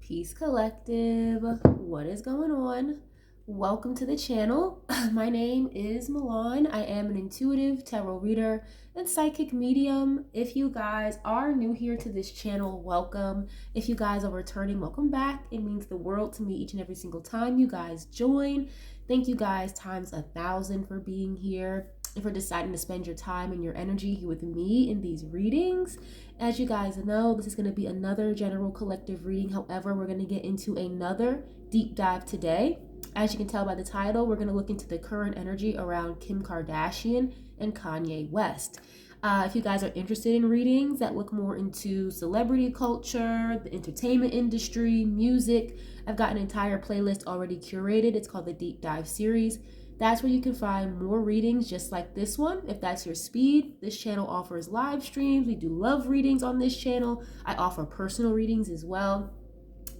Peace Collective. What is going on? Welcome to the channel. My name is Milan. I am an intuitive tarot reader and psychic medium. If you guys are new here to this channel, welcome. If you guys are returning, welcome back. It means the world to me each and every single time you guys join. Thank you guys times 1,000 for being here and for deciding to spend your time and your energy here with me in these readings. As you guys know, this is going to be another general collective reading. However, we're going to get into another deep dive today. As you can tell by the title, we're going to look into the current energy around Kim Kardashian and Kanye West. If you guys are interested in readings that look more into celebrity culture, the entertainment industry, music, I've got an entire playlist already curated. It's called the Deep Dive Series. That's where you can find more readings just like this one. If that's your speed, this channel offers live streams. We do love readings on this channel. I offer personal readings as well.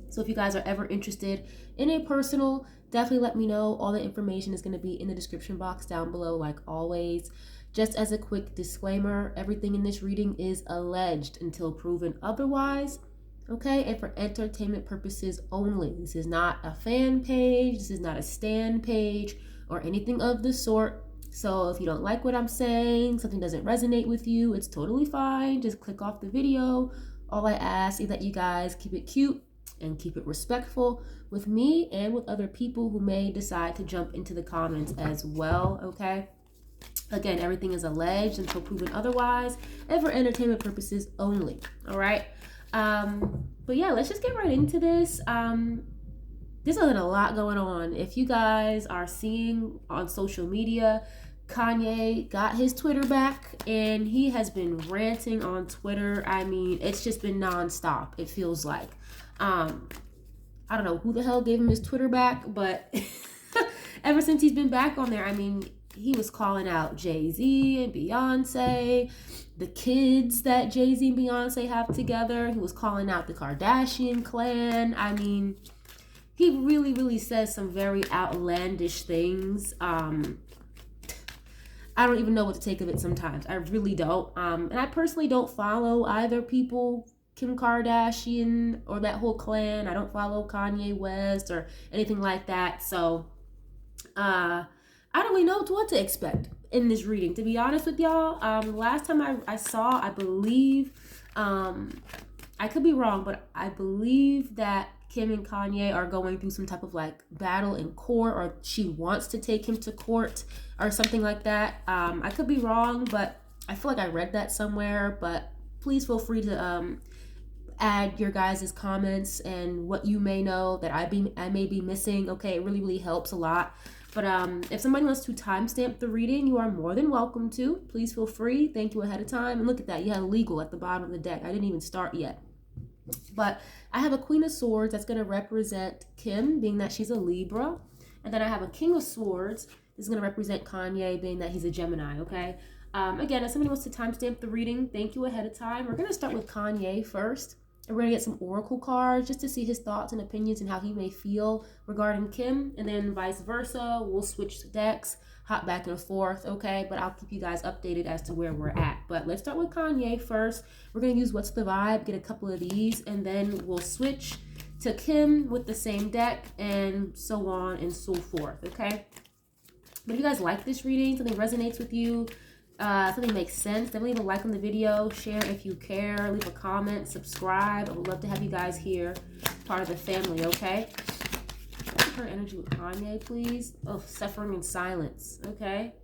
So if you guys are ever interested in a personal, definitely let me know. All the information is going to be in the description box down below, like always. Just as a quick disclaimer, everything in this reading is alleged until proven otherwise. Okay, and for entertainment purposes only. This is not a fan page. This is not a stan page or anything of the sort. So if you don't like what I'm saying, something doesn't resonate with you, it's totally fine. Just click off the video. All I ask is that you guys keep it cute and keep it respectful with me and with other people who may decide to jump into the comments as well, okay? Again, everything is alleged until proven otherwise and for entertainment purposes only, all right? But yeah, let's just get right into this. There's a lot going on. If you guys are seeing on social media, Kanye got his Twitter back and he has been ranting on Twitter. I mean, it's just been nonstop, it feels like. I don't know who the hell gave him his Twitter back, but ever since he's been back on there, I mean, he was calling out Jay-Z and Beyonce, the kids that Jay-Z and Beyonce have together. He was calling out the Kardashian clan. I mean, he really says some very outlandish things. I don't even know what to take of it sometimes. I really don't. And I personally don't follow either people, Kim Kardashian or that whole clan. I don't follow Kanye West or anything like that. So I don't really know what to expect in this reading, to be honest with y'all. Last time I saw, I believe, I could be wrong, but I believe that Kim and Kanye are going through some type of like battle in court, or she wants to take him to court or something like that. I could be wrong, but I feel like I read that somewhere. But please feel free to add your guys' comments and what you may know that I may be missing. Okay, it really helps a lot. But if somebody wants to timestamp the reading, you are more than welcome to. Please feel free. Thank you ahead of time. And look at that. You had legal at the bottom of the deck. I didn't even start yet. But I have a Queen of Swords that's going to represent Kim, being that she's a Libra. And then I have a King of Swords that's going to represent Kanye, being that he's a Gemini, okay? Again, if somebody wants to timestamp the reading, thank you ahead of time. We're going to start with Kanye first. And we're going to get some oracle cards just to see his thoughts and opinions and how he may feel regarding Kim. And then vice versa, we'll switch decks, hop back and forth, okay? But I'll keep you guys updated as to where we're at. But let's start with Kanye first. We're going to use What's the Vibe, get a couple of these, and then we'll switch to Kim with the same deck and so on and so forth, okay? But if you guys like this reading, something resonates with you, something makes sense, definitely leave a like on the video, share if you care, leave a comment, subscribe. I would love to have you guys here, part of the family, okay? Her energy with Kanye, please. Oh, suffering in silence, okay?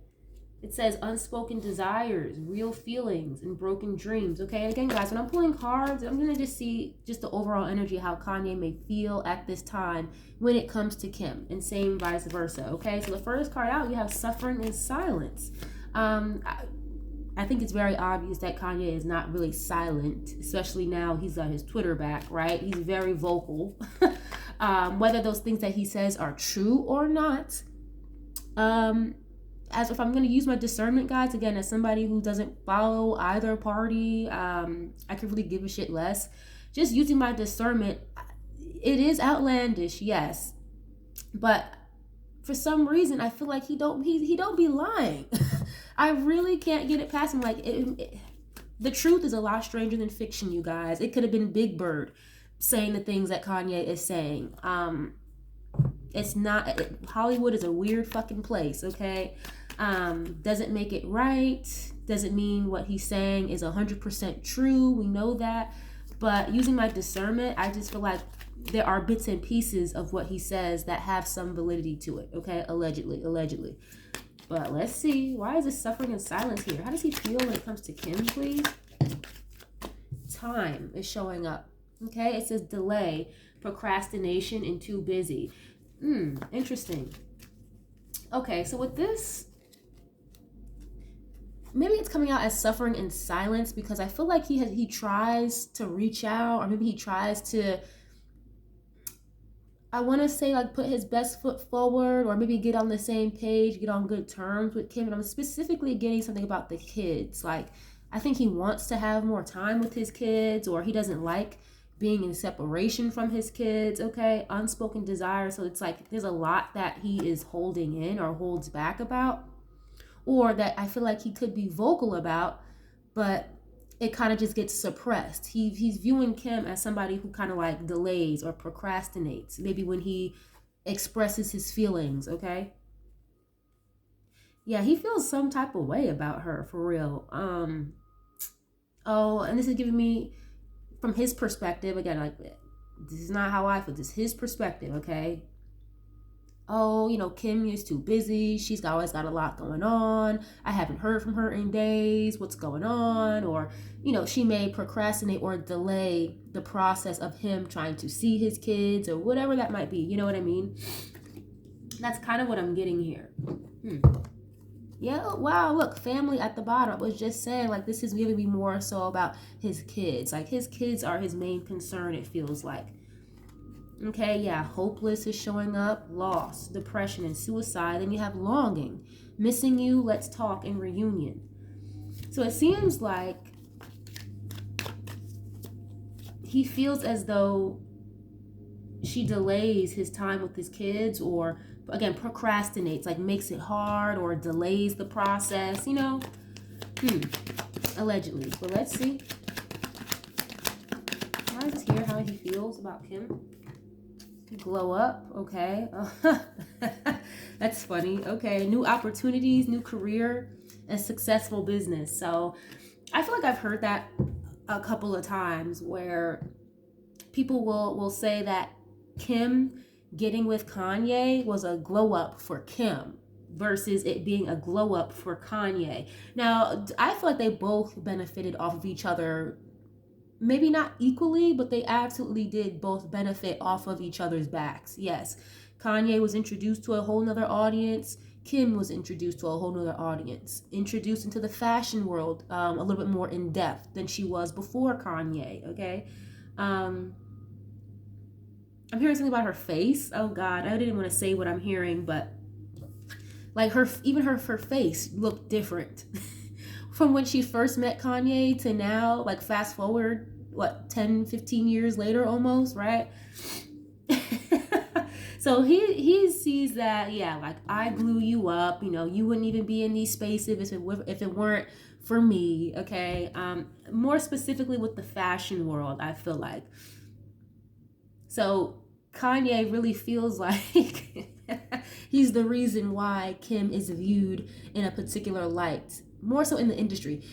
It says unspoken desires, real feelings, and broken dreams, okay? And again, guys, when I'm pulling cards, I'm going to just see just the overall energy, how Kanye may feel at this time when it comes to Kim, and same vice versa, okay? So the first card out, you have suffering in silence. I think it's very obvious that Kanye is not really silent, especially now he's got his Twitter back, right? He's very vocal. Whether those things that he says are true or not. As if I'm going to use my discernment, guys, again, as somebody who doesn't follow either party, I could really give a shit less. Just using my discernment, it is outlandish, yes. But for some reason, I feel like he don't be lying. I really can't get it past him. Like, the truth is a lot stranger than fiction, you guys. It could have been Big Bird. saying the things that Kanye is saying. It's not, Hollywood is a weird fucking place, okay? Doesn't make it right. Doesn't mean what he's saying is 100% true. We know that. But using my discernment, I just feel like there are bits and pieces of what he says that have some validity to it, okay? Allegedly. But let's see. Why is this suffering in silence here? How does he feel when it comes to Kim, please? Time is showing up, okay? It says delay, procrastination, and too busy. Interesting. Okay, so with this, maybe it's coming out as suffering in silence because I feel like he tries to reach out, or maybe he tries to, I want to say, like, put his best foot forward, or maybe get on the same page, get on good terms with Kim. And I'm specifically getting something about the kids. Like, I think he wants to have more time with his kids, or he doesn't like being in separation from his kids, okay? Unspoken desire. So it's like there's a lot that he is holding in or holds back about, or that I feel like he could be vocal about, but it kind of just gets suppressed. He's viewing Kim as somebody who kind of like delays or procrastinates, maybe when he expresses his feelings, okay? Yeah, he feels some type of way about her, for real. Oh, and this is giving me, from his perspective, again, like, this is not how I feel, this is his perspective, okay? Oh, you know, Kim is too busy. She's always got a lot going on. I haven't heard from her in days. What's going on? Or, you know, she may procrastinate or delay the process of him trying to see his kids, or whatever that might be. You know what I mean? That's kind of what I'm getting here. Yeah, wow, look, family at the bottom. I was just saying, like, this is giving me more so about his kids. Like, his kids are his main concern, it feels like. Okay, yeah, hopeless is showing up, loss, depression, and suicide. Then you have longing, missing you, let's talk, and reunion. So it seems like he feels as though she delays his time with his kids, or, again, procrastinates, like makes it hard or delays the process, you know? Allegedly. But let's see. Why is this here? How he feels about Kim? Glow up, okay. That's funny. Okay, new opportunities, new career, and successful business. So I feel like I've heard that a couple of times, where people will say that Kim getting with Kanye was a glow up for Kim versus it being a glow up for Kanye. Now, I feel like they both benefited off of each other. Maybe not equally, but they absolutely did both benefit off of each other's backs. Yes, Kanye was introduced to a whole nother audience. Kim was introduced to a whole nother audience. Introduced into the fashion world a little bit more in depth than she was before Kanye, okay? I'm hearing something about her face. Oh God, I didn't want to say what I'm hearing, but like her face looked different. From when she first met Kanye to now, like fast forward, 10, 15 years later almost, right? So he sees that, yeah, like, I blew you up, you know, you wouldn't even be in these spaces if it weren't for me, okay? More specifically with the fashion world, I feel like. So Kanye really feels like he's the reason why Kim is viewed in a particular light. More so in the industry,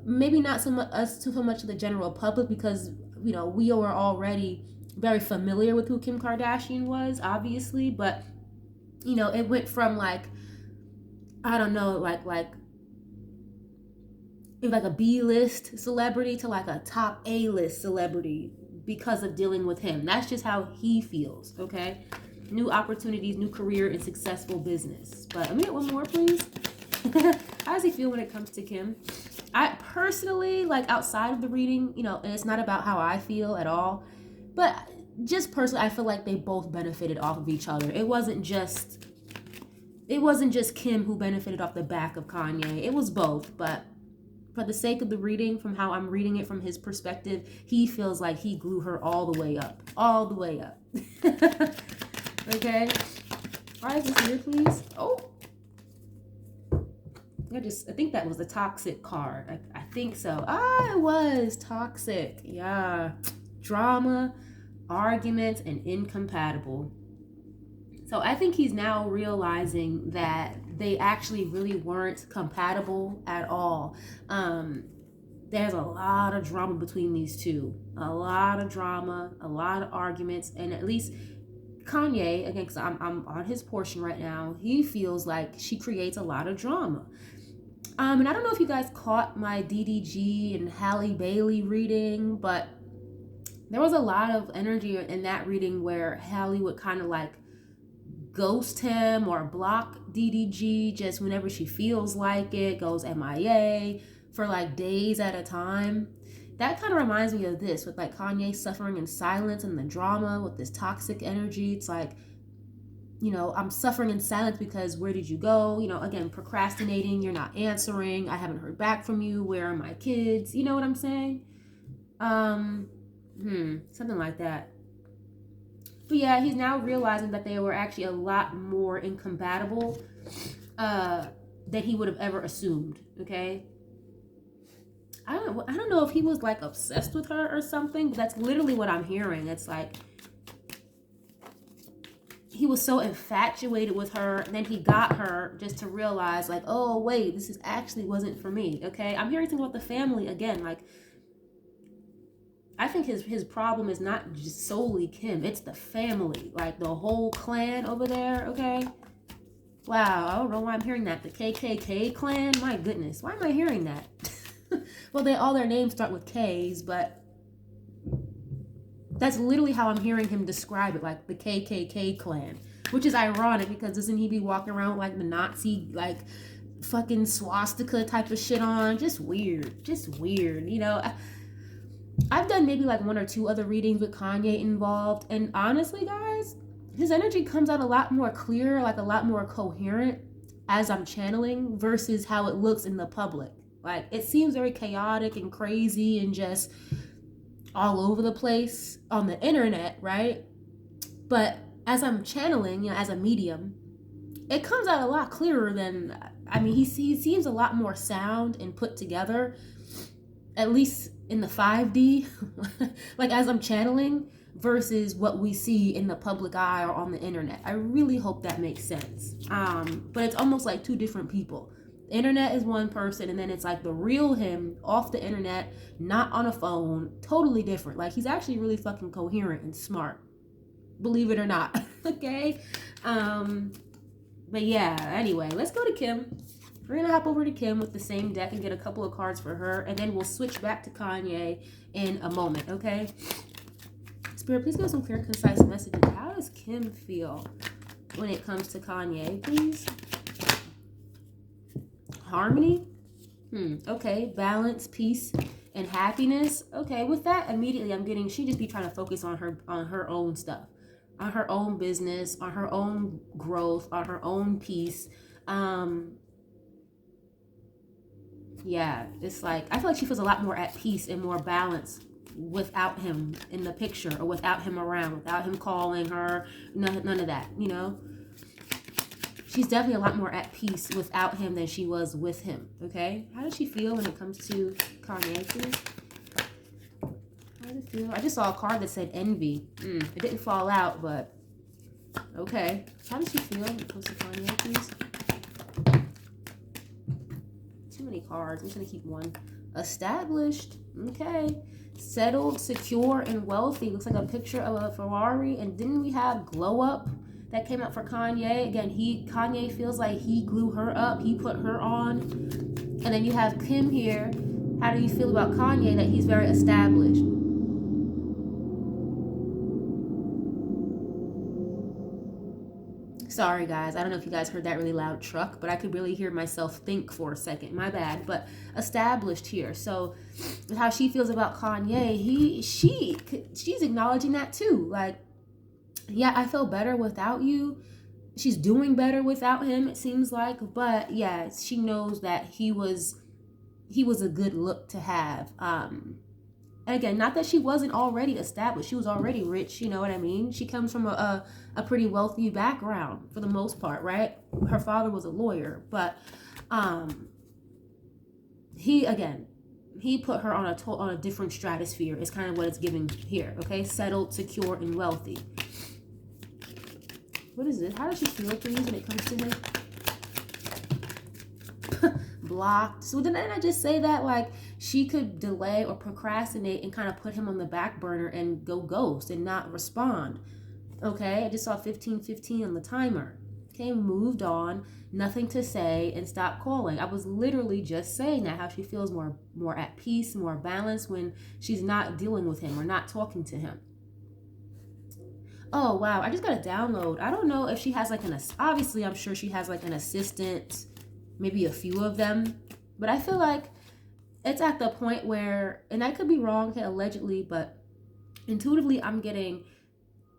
maybe not so much of the general public, because, you know, we were already very familiar with who Kim Kardashian was, obviously, but, you know, it went from like, I don't know, like a B-list celebrity to like a top A-list celebrity because of dealing with him. That's just how he feels, okay? New opportunities, new career, and successful business. But let me get one more, please. How does he feel when it comes to Kim? I personally, like, outside of the reading, you know, and it's not about how I feel at all, but just personally, I feel like they both benefited off of each other. It wasn't just Kim who benefited off the back of Kanye. It was both, but for the sake of the reading, from how I'm reading it from his perspective, he feels like he grew her all the way up. All the way up. Okay? Why is this here, please? Oh! I think that was the toxic card. I think so. Ah, it was toxic. Yeah. Drama. arguments, and incompatible. So I think he's now realizing that they actually really weren't compatible at all. There's a lot of drama between these two. A lot of drama, a lot of arguments, and at least Kanye, again, because I'm on his portion right now, he feels like she creates a lot of drama. And I don't know if you guys caught my DDG and Halle Bailey reading, but there was a lot of energy in that reading where Halle would kind of like ghost him or block DDG just whenever she feels like it, goes MIA for like days at a time. That kind of reminds me of this with like Kanye suffering in silence and the drama with this toxic energy. It's like, you know, I'm suffering in silence because where did you go? You know, again, procrastinating, you're not answering, I haven't heard back from you, where are my kids? You know what I'm saying? Something like that. But yeah, he's now realizing that they were actually a lot more incompatible than he would have ever assumed. Okay, I don't know if he was like obsessed with her or something, but that's literally what I'm hearing. It's like he was so infatuated with her, and then he got her just to realize like, oh wait, this is actually wasn't for me. Okay, I'm hearing things about the family again. Like, I think his problem is not just solely Kim, it's the family, like the whole clan over there. Okay, wow, I don't know why I'm hearing that. The KKK clan, my goodness, why am I hearing that? Well, all their names start with K's, but that's literally how I'm hearing him describe it, like the KKK clan, which is ironic because doesn't he be walking around with like the Nazi, like fucking swastika type of shit on? Just weird, you know? I've done maybe like one or two other readings with Kanye involved, and honestly, guys, his energy comes out a lot more clear, like a lot more coherent as I'm channeling versus how it looks in the public. Like, it seems very chaotic and crazy and just all over the place on the internet, right? But as I'm channeling, you know, as a medium, it comes out a lot clearer than, I mean, he seems a lot more sound and put together, at least in the 5D, like as I'm channeling versus what we see in the public eye or on the internet. I really hope that makes sense. But it's almost like two different people. The internet is one person, and then it's like the real him off the internet, not on a phone, totally different. Like, he's actually really fucking coherent and smart, believe it or not. Okay. But yeah, anyway, let's go to Kim. We're gonna hop over to Kim with the same deck and get a couple of cards for her, and then we'll switch back to Kanye in a moment. Okay, Spirit, please give us some clear, concise messages. How does Kim feel when it comes to Kanye, please? Harmony. Okay, balance, peace, and happiness. Okay, with that, immediately I'm getting she just be trying to focus on her own stuff, on her own business, on her own growth, on her own peace. Yeah, it's like I feel like she feels a lot more at peace and more balanced without him in the picture, or without him around, without him calling her, none of that, you know. She's definitely a lot more at peace without him than she was with him. Okay, how does she feel when it comes to Kanye, please? How does it feel? I just saw a card that said envy. It didn't fall out, but okay. How does she feel when it comes to Kanye, please? Too many cards. I'm just gonna keep one. Established. Okay. Settled, secure, and wealthy. Looks like a picture of a Ferrari. And didn't we have glow up that came out for Kanye? Again, Kanye feels like he glue her up. He put her on. And then you have Kim here. How do you feel about Kanye? That he's very established. Sorry, guys. I don't know if you guys heard that really loud truck, but I could really hear myself think for a second. My bad. But established here. So how she feels about Kanye, she's acknowledging that too. Like, yeah, I feel better without you. She's doing better without him, it seems like. But yeah, she knows that he was a good look to have. And again, not that she wasn't already established. She was already rich, you know what I mean? She comes from a pretty wealthy background for the most part, right? Her father was a lawyer, but he, again, he put her on a different stratosphere. Is kind of what it's giving here. Okay, settled, secure, and wealthy. What is this? How does she feel, please, when it comes to him? Blocked. So didn't I just say that, like, she could delay or procrastinate and kind of put him on the back burner and go ghost and not respond? Okay, I just saw 15:15 on the timer. Okay, moved on, nothing to say, and stopped calling. I was literally just saying that, how she feels more at peace, more balanced when she's not dealing with him or not talking to him. Oh wow, I just got a download. I don't know if she has like obviously I'm sure she has like an assistant, maybe a few of them, but I feel like it's at the point where, and I could be wrong, okay, allegedly, but intuitively I'm getting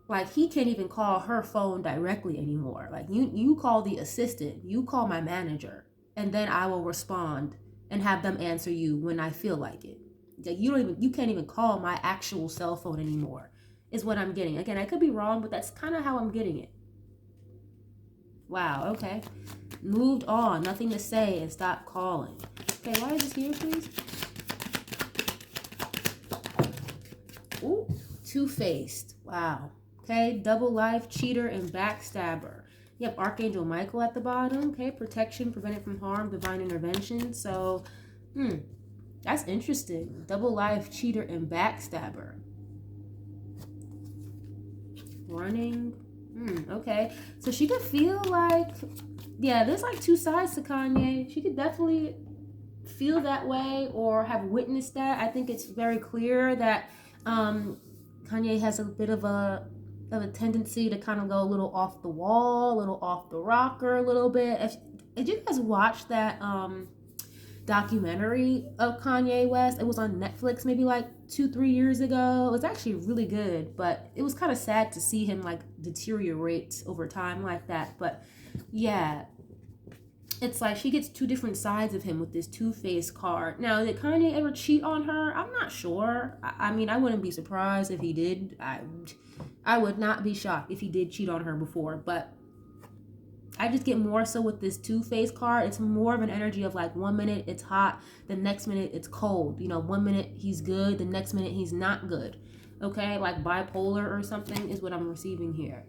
like he can't even call her phone directly anymore. Like you call the assistant, you call my manager, and then I will respond and have them answer you when I feel like it. Like you can't even call my actual cell phone anymore, is what I'm getting. Again, I could be wrong, but that's kind of how I'm getting it. Wow, okay. Moved on, nothing to say, and stopped calling. Okay, why is this here, please? Ooh, two-faced. Wow. Okay, double life, cheater, and backstabber. You have Archangel Michael at the bottom. Okay, protection, prevented from harm, divine intervention. So, that's interesting. Double life, cheater, and backstabber. Running. Okay. So she could feel like, yeah, there's like two sides to Kanye. She could definitely feel that way or have witnessed that. I think it's very clear that Kanye has a bit of a tendency to kind of go a little off the wall, a little off the rocker, a little bit. If you guys watched that documentary of Kanye West, it was on Netflix maybe like 2-3 years ago. It was actually really good, but it was kind of sad to see him like deteriorate over time like that. But yeah, it's like she gets two different sides of him with this two-faced card. Now, did Kanye ever cheat on her? I'm not sure. I mean, I wouldn't be surprised if he did. I would not be shocked if he did cheat on her before, but I just get more so with this two-faced card. It's more of an energy of like 1 minute it's hot, the next minute it's cold. 1 minute he's good, the next minute he's not good. Okay, like bipolar or something is what I'm receiving here.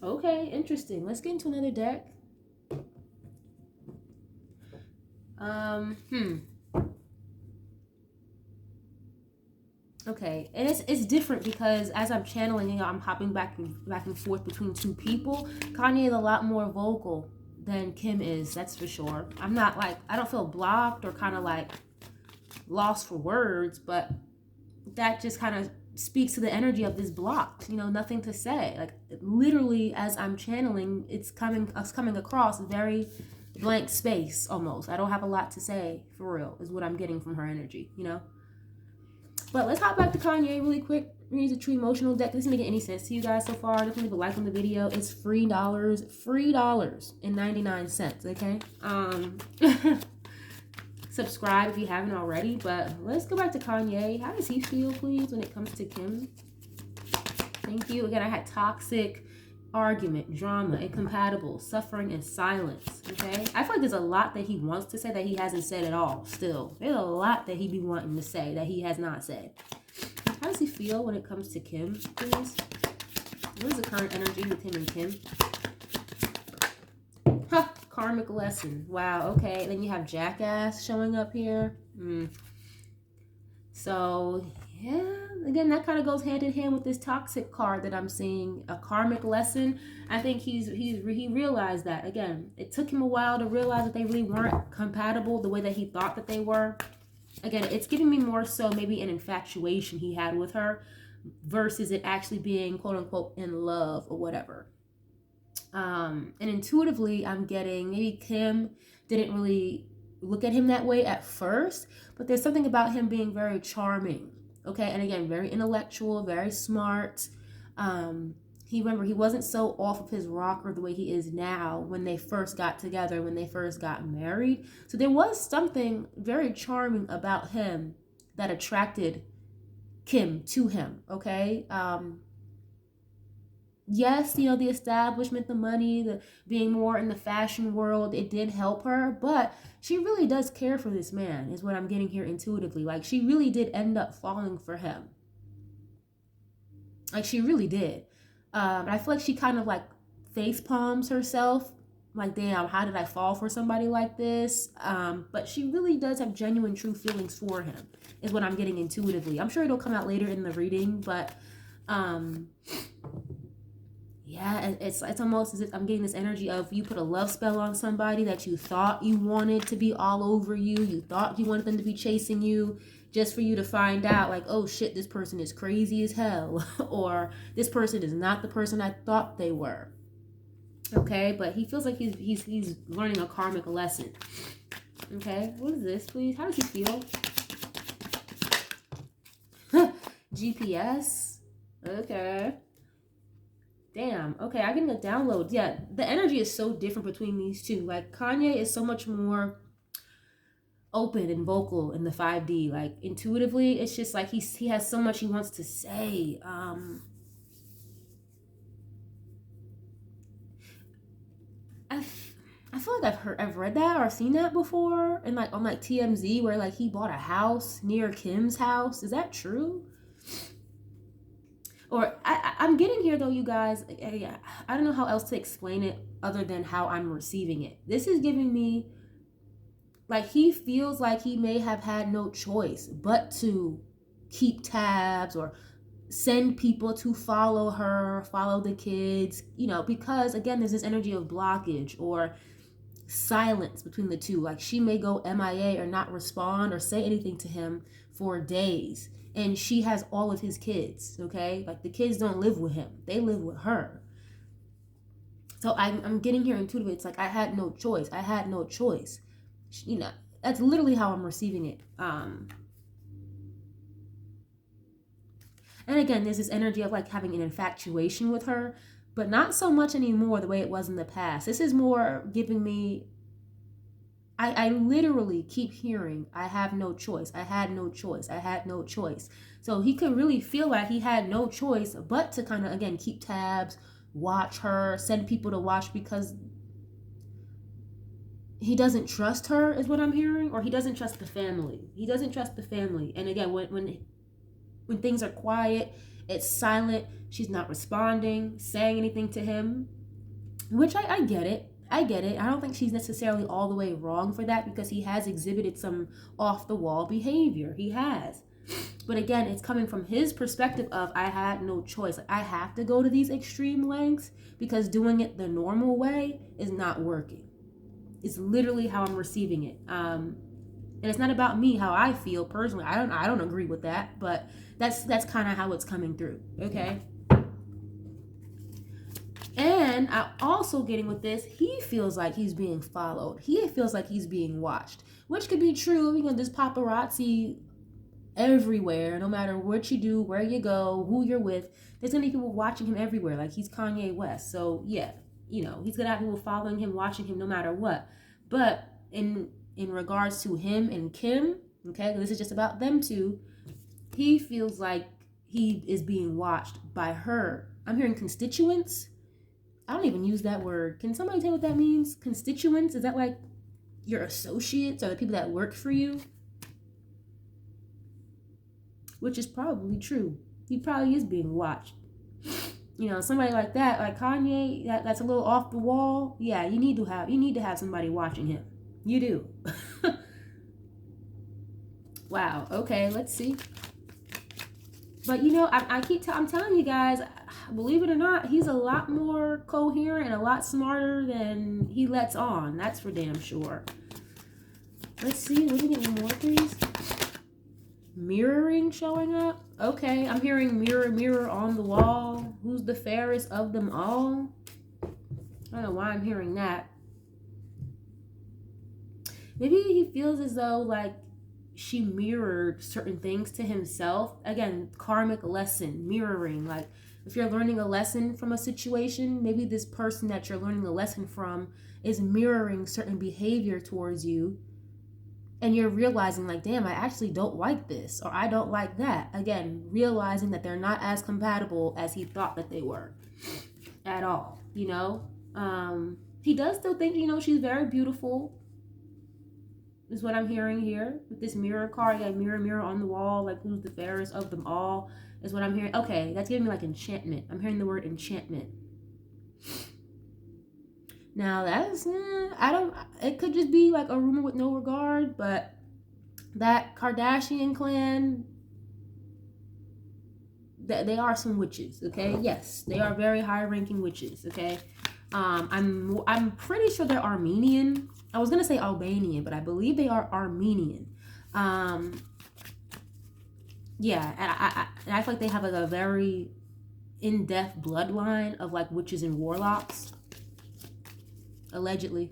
Okay, interesting. Let's get into another deck. Okay, and it's different because as I'm channeling, I'm hopping back and forth between two people. Kanye is a lot more vocal than Kim is, that's for sure. I'm not like, I don't feel blocked or kind of like lost for words, but that just kind of speaks to the energy of this blocked, nothing to say. Like literally as I'm channeling, it's coming across very blank space almost. I don't have a lot to say for real is what I'm getting from her energy, But let's hop back to Kanye really quick. We're gonna use a true emotional deck. This isn't making any sense to you guys so far. Definitely leave a like on the video. It's free $99, okay? Subscribe if you haven't already. But let's go back to Kanye. How does he feel, please, when it comes to Kim? Thank you. Again, I had toxic, argument, drama, incompatible, suffering, and silence. Okay, I feel like there's a lot that he wants to say that he hasn't said at all. Still, there's a lot that he be wanting to say that he has not said. How does he feel when it comes to Kim, please? What is the current energy with him and Kim? Huh, karmic lesson. Wow, okay. Then you have jackass showing up here. So yeah, again, that kind of goes hand in hand with this toxic card that I'm seeing, a karmic lesson. I think he realized that. Again, it took him a while to realize that they really weren't compatible the way that he thought that they were. Again, it's giving me more so maybe an infatuation he had with her versus it actually being quote unquote in love or whatever. And intuitively, I'm getting maybe Kim didn't really look at him that way at first, but there's something about him being very charming. Okay, and again, very intellectual, very smart. He wasn't so off of his rocker the way he is now when they first got together, when they first got married. So there was something very charming about him that attracted Kim to him, okay? And intuitively, I'm getting maybe Kim didn't really look at him that way at first, but there's something about him being very charming. Okay, and again, very intellectual, very smart. He wasn't so off of his rocker the way he is now when they first got together, when they first got married. So there was something very charming about him that attracted Kim to him, okay? yes, you know, the establishment, the money, the being more in the fashion world, it did help her, but she really does care for this man, is what I'm getting here intuitively. Like, she really did end up falling for him. Like, she really did. I feel like she kind of like face palms herself. Like, damn, how did I fall for somebody like this? But she really does have genuine, true feelings for him, is what I'm getting intuitively. I'm sure it'll come out later in the reading, but yeah, it's almost as if I'm getting this energy of you put a love spell on somebody that you thought you wanted to be all over you. You thought you wanted them to be chasing you, just for you to find out like, oh shit, this person is crazy as hell, or this person is not the person I thought they were. Okay, but he feels like he's learning a karmic lesson. Okay, what is this, please? How does he feel? GPS. Okay. Damn. Okay, I can get downloads. Yeah, the energy is so different between these two. Like, Kanye is so much more open and vocal in the 5D. Like, intuitively, it's just like he has so much he wants to say. I feel like I've read that or seen that before, and like on like TMZ, where like he bought a house near Kim's house. Is that true? Or I'm getting here though, you guys. I don't know how else to explain it other than how I'm receiving it. This is giving me like he feels like he may have had no choice but to keep tabs or send people to follow her, follow the kids, you know, because again, there's this energy of blockage or silence between the two. Like, she may go MIA or not respond or say anything to him for days. And she has all of his kids, okay? Like, the kids don't live with him, they live with her. So I'm getting here intuitively. It's like I had no choice. I had no choice. You know, that's literally how I'm receiving it. And again, there's this energy of like having an infatuation with her, but not so much anymore the way it was in the past. This is more giving me, I literally keep hearing, I have no choice. I had no choice. I had no choice. So he could really feel like he had no choice but to kind of, again, keep tabs, watch her, send people to watch, because he doesn't trust her, is what I'm hearing, or he doesn't trust the family. He doesn't trust the family. And again, when things are quiet, it's silent, she's not responding, saying anything to him, which I get it. I get it. I don't think she's necessarily all the way wrong for that, because he has exhibited some off the wall behavior. He has. But again, it's coming from his perspective of, I had no choice. Like, I have to go to these extreme lengths because doing it the normal way is not working. It's literally how I'm receiving it. And it's not about me, how I feel personally. I don't agree with that, but that's kind of how it's coming through. Okay. And I'm also getting with this, he feels like he's being followed. He feels like he's being watched, which could be true. You know, there's paparazzi everywhere. No matter what you do, where you go, who you're with, there's gonna be people watching him everywhere. Like, he's Kanye West. So yeah, you know, he's gonna have people following him, watching him no matter what. But in regards to him and Kim, okay, this is just about them two, he feels like he is being watched by her. I'm hearing constituents. I don't even use that word. Can somebody tell what that means? Constituents? Is that like your associates or the people that work for you? Which is probably true. He probably is being watched. You know, somebody like that, like Kanye, that's a little off the wall. Yeah, you need to have somebody watching him. You do. Wow. Okay, let's see. But you know, I'm telling you guys, believe it or not, he's a lot more coherent and a lot smarter than he lets on. That's for damn sure. Let's see. Let me get one more, please. Mirroring showing up. Okay, I'm hearing mirror, mirror on the wall. Who's the fairest of them all? I don't know why I'm hearing that. Maybe he feels as though like she mirrored certain things to himself. Again, karmic lesson, mirroring. Like, if you're learning a lesson from a situation, maybe this person that you're learning a lesson from is mirroring certain behavior towards you. And you're realizing like, damn, I actually don't like this, or I don't like that. Again, realizing that they're not as compatible as he thought that they were. at all, you know. He does still think, you know, she's very beautiful, is what I'm hearing here with this mirror card. You got mirror, mirror on the wall, like who's the fairest of them all, is what I'm hearing. Okay, that's giving me like enchantment. I'm hearing the word enchantment. Now that's, I don't, it could just be like a rumor with no regard, but that Kardashian clan, they are some witches, okay? Yes, they are very high-ranking witches, okay? I'm pretty sure they're Armenian. I was gonna say Albanian, but I believe they are Armenian. Yeah, and I feel like they have like a very in-depth bloodline of like witches and warlocks, allegedly.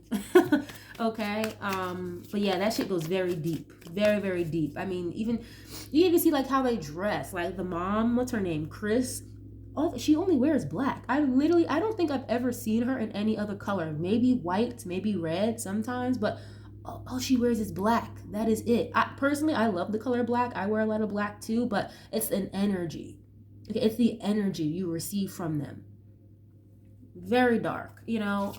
Okay, but yeah, that shit goes very deep, very, very deep. I mean, even you even see like how they dress. Like the mom, what's her name, Chris? Oh, she only wears black. I don't think I've ever seen her in any other color. Maybe white, maybe red sometimes, but all she wears is black. That is it. Personally, I love the color black. I wear a lot of black too, but it's an energy. Okay, it's the energy you receive from them. Very dark, you know.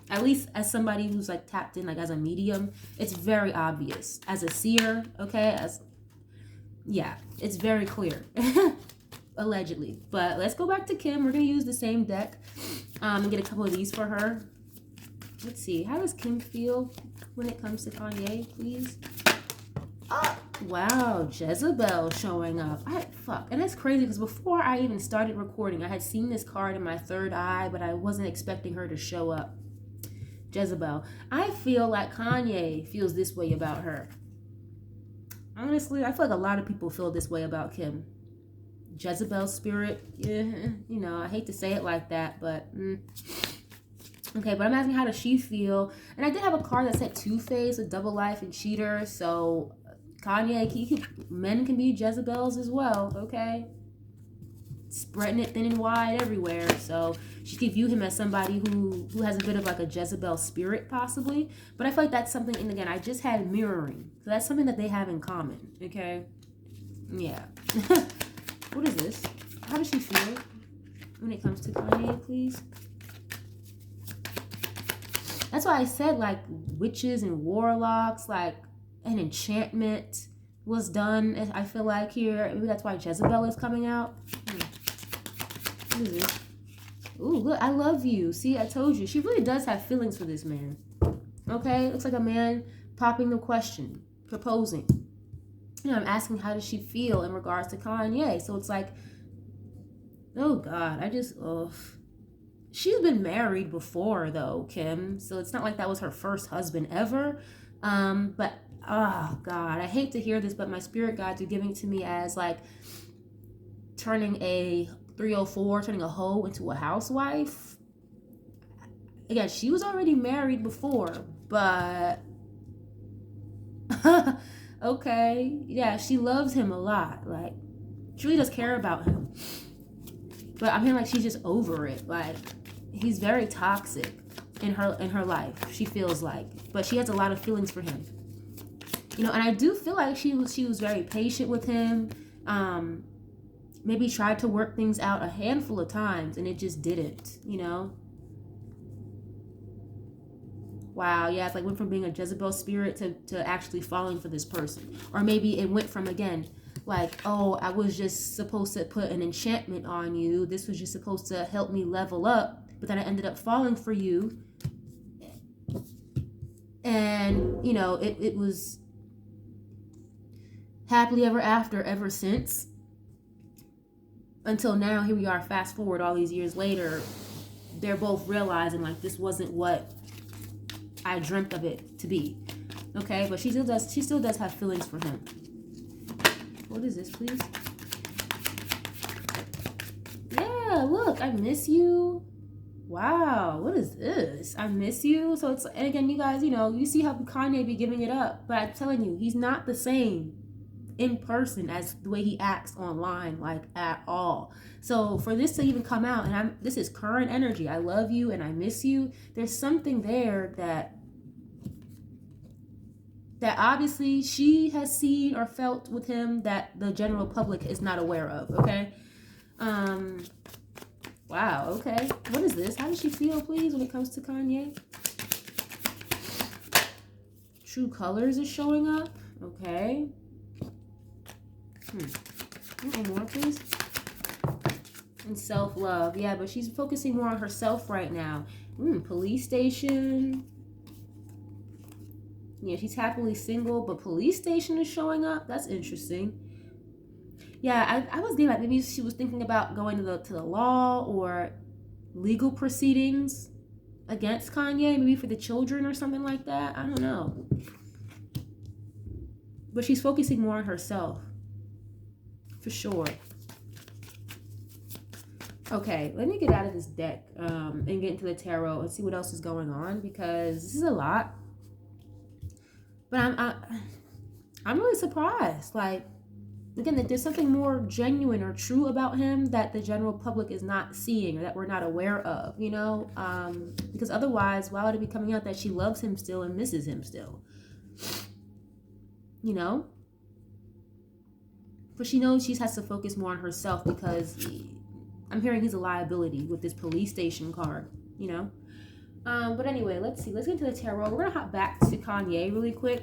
At least as somebody who's like tapped in, like as a medium, it's very obvious. As a seer, okay, yeah, it's very clear. Allegedly. But let's go back to Kim. We're gonna use the same deck and get a couple of these for her. Let's see, how does Kim feel when it comes to Kanye, please? Oh, wow, Jezebel showing up. And that's crazy because before I even started recording, I had seen this card in my third eye, but I wasn't expecting her to show up. Jezebel. I feel like Kanye feels this way about her. Honestly, I feel like a lot of people feel this way about Kim. Jezebel spirit, yeah, you know, I hate to say it like that, but okay, but I'm asking how does she feel? And I did have a card that said Two-Face, a double life and cheater, so Kanye, men can be Jezebels as well, okay? Spreading it thin and wide everywhere, so she could view him as somebody who has a bit of like a Jezebel spirit possibly, but I feel like that's something, and again, I just had mirroring, so that's something that they have in common, okay? Yeah. What is this? How does she feel when it comes to Kanye, please? That's why I said like witches and warlocks, like an enchantment was done, I feel like here. Maybe that's why Jezebel is coming out. What is this? Ooh, look, I love you. See, I told you. She really does have feelings for this man. Okay? Looks like a man popping the question, proposing. You know, I'm asking how does she feel in regards to Kanye. So it's like, oh God, she's been married before though, Kim. So it's not like that was her first husband ever. But oh God, I hate to hear this, but my spirit guides are giving to me as like turning a 304, turning a hoe into a housewife. Again, she was already married before, but okay, yeah, she loves him a lot. Like, she really does care about him. But I'm hearing like she's just over it. Like, he's very toxic in her life. She feels like, but she has a lot of feelings for him. You know, and I do feel like she was very patient with him. Maybe tried to work things out a handful of times, and it just didn't. You know. Wow, yeah, it's like went from being a Jezebel spirit to actually falling for this person. Or maybe it went from, again, like, oh, I was just supposed to put an enchantment on you. This was just supposed to help me level up. But then I ended up falling for you. And, you know, it was happily ever after ever since. Until now, here we are, fast forward all these years later. They're both realizing, like, this wasn't what I dreamt of it to be. Okay, but she still does have feelings for him. What is this, please? Yeah, look, I miss you. Wow, what is this? I miss you. So it's, and again, you guys, you know, you see how Kanye be giving it up, but I'm telling you, he's not the same in person as the way he acts online, like at all. So for this to even come out, and this is current energy. I love you and I miss you. There's something there that obviously she has seen or felt with him that the general public is not aware of. Okay. Wow, okay. What is this? How does she feel, please, when it comes to Kanye? True colors is showing up. Okay. One more, please. And self-love. Yeah, but she's focusing more on herself right now. Police station. Yeah, she's happily single, but police station is showing up. That's interesting. Yeah, I was thinking like maybe she was thinking about going to the law or legal proceedings against Kanye, maybe for the children or something like that. I don't know. But she's focusing more on herself. For sure. Okay, let me get out of this deck and get into the tarot and see what else is going on, because this is a lot. But I'm really surprised. Like, again, that there's something more genuine or true about him that the general public is not seeing or that we're not aware of, you know? Because otherwise, why would it be coming out that she loves him still and misses him still? You know? But she knows she has to focus more on herself, because I'm hearing he's a liability with this police station card, you know? But anyway, let's see. Let's get into the tarot. We're going to hop back to Kanye really quick,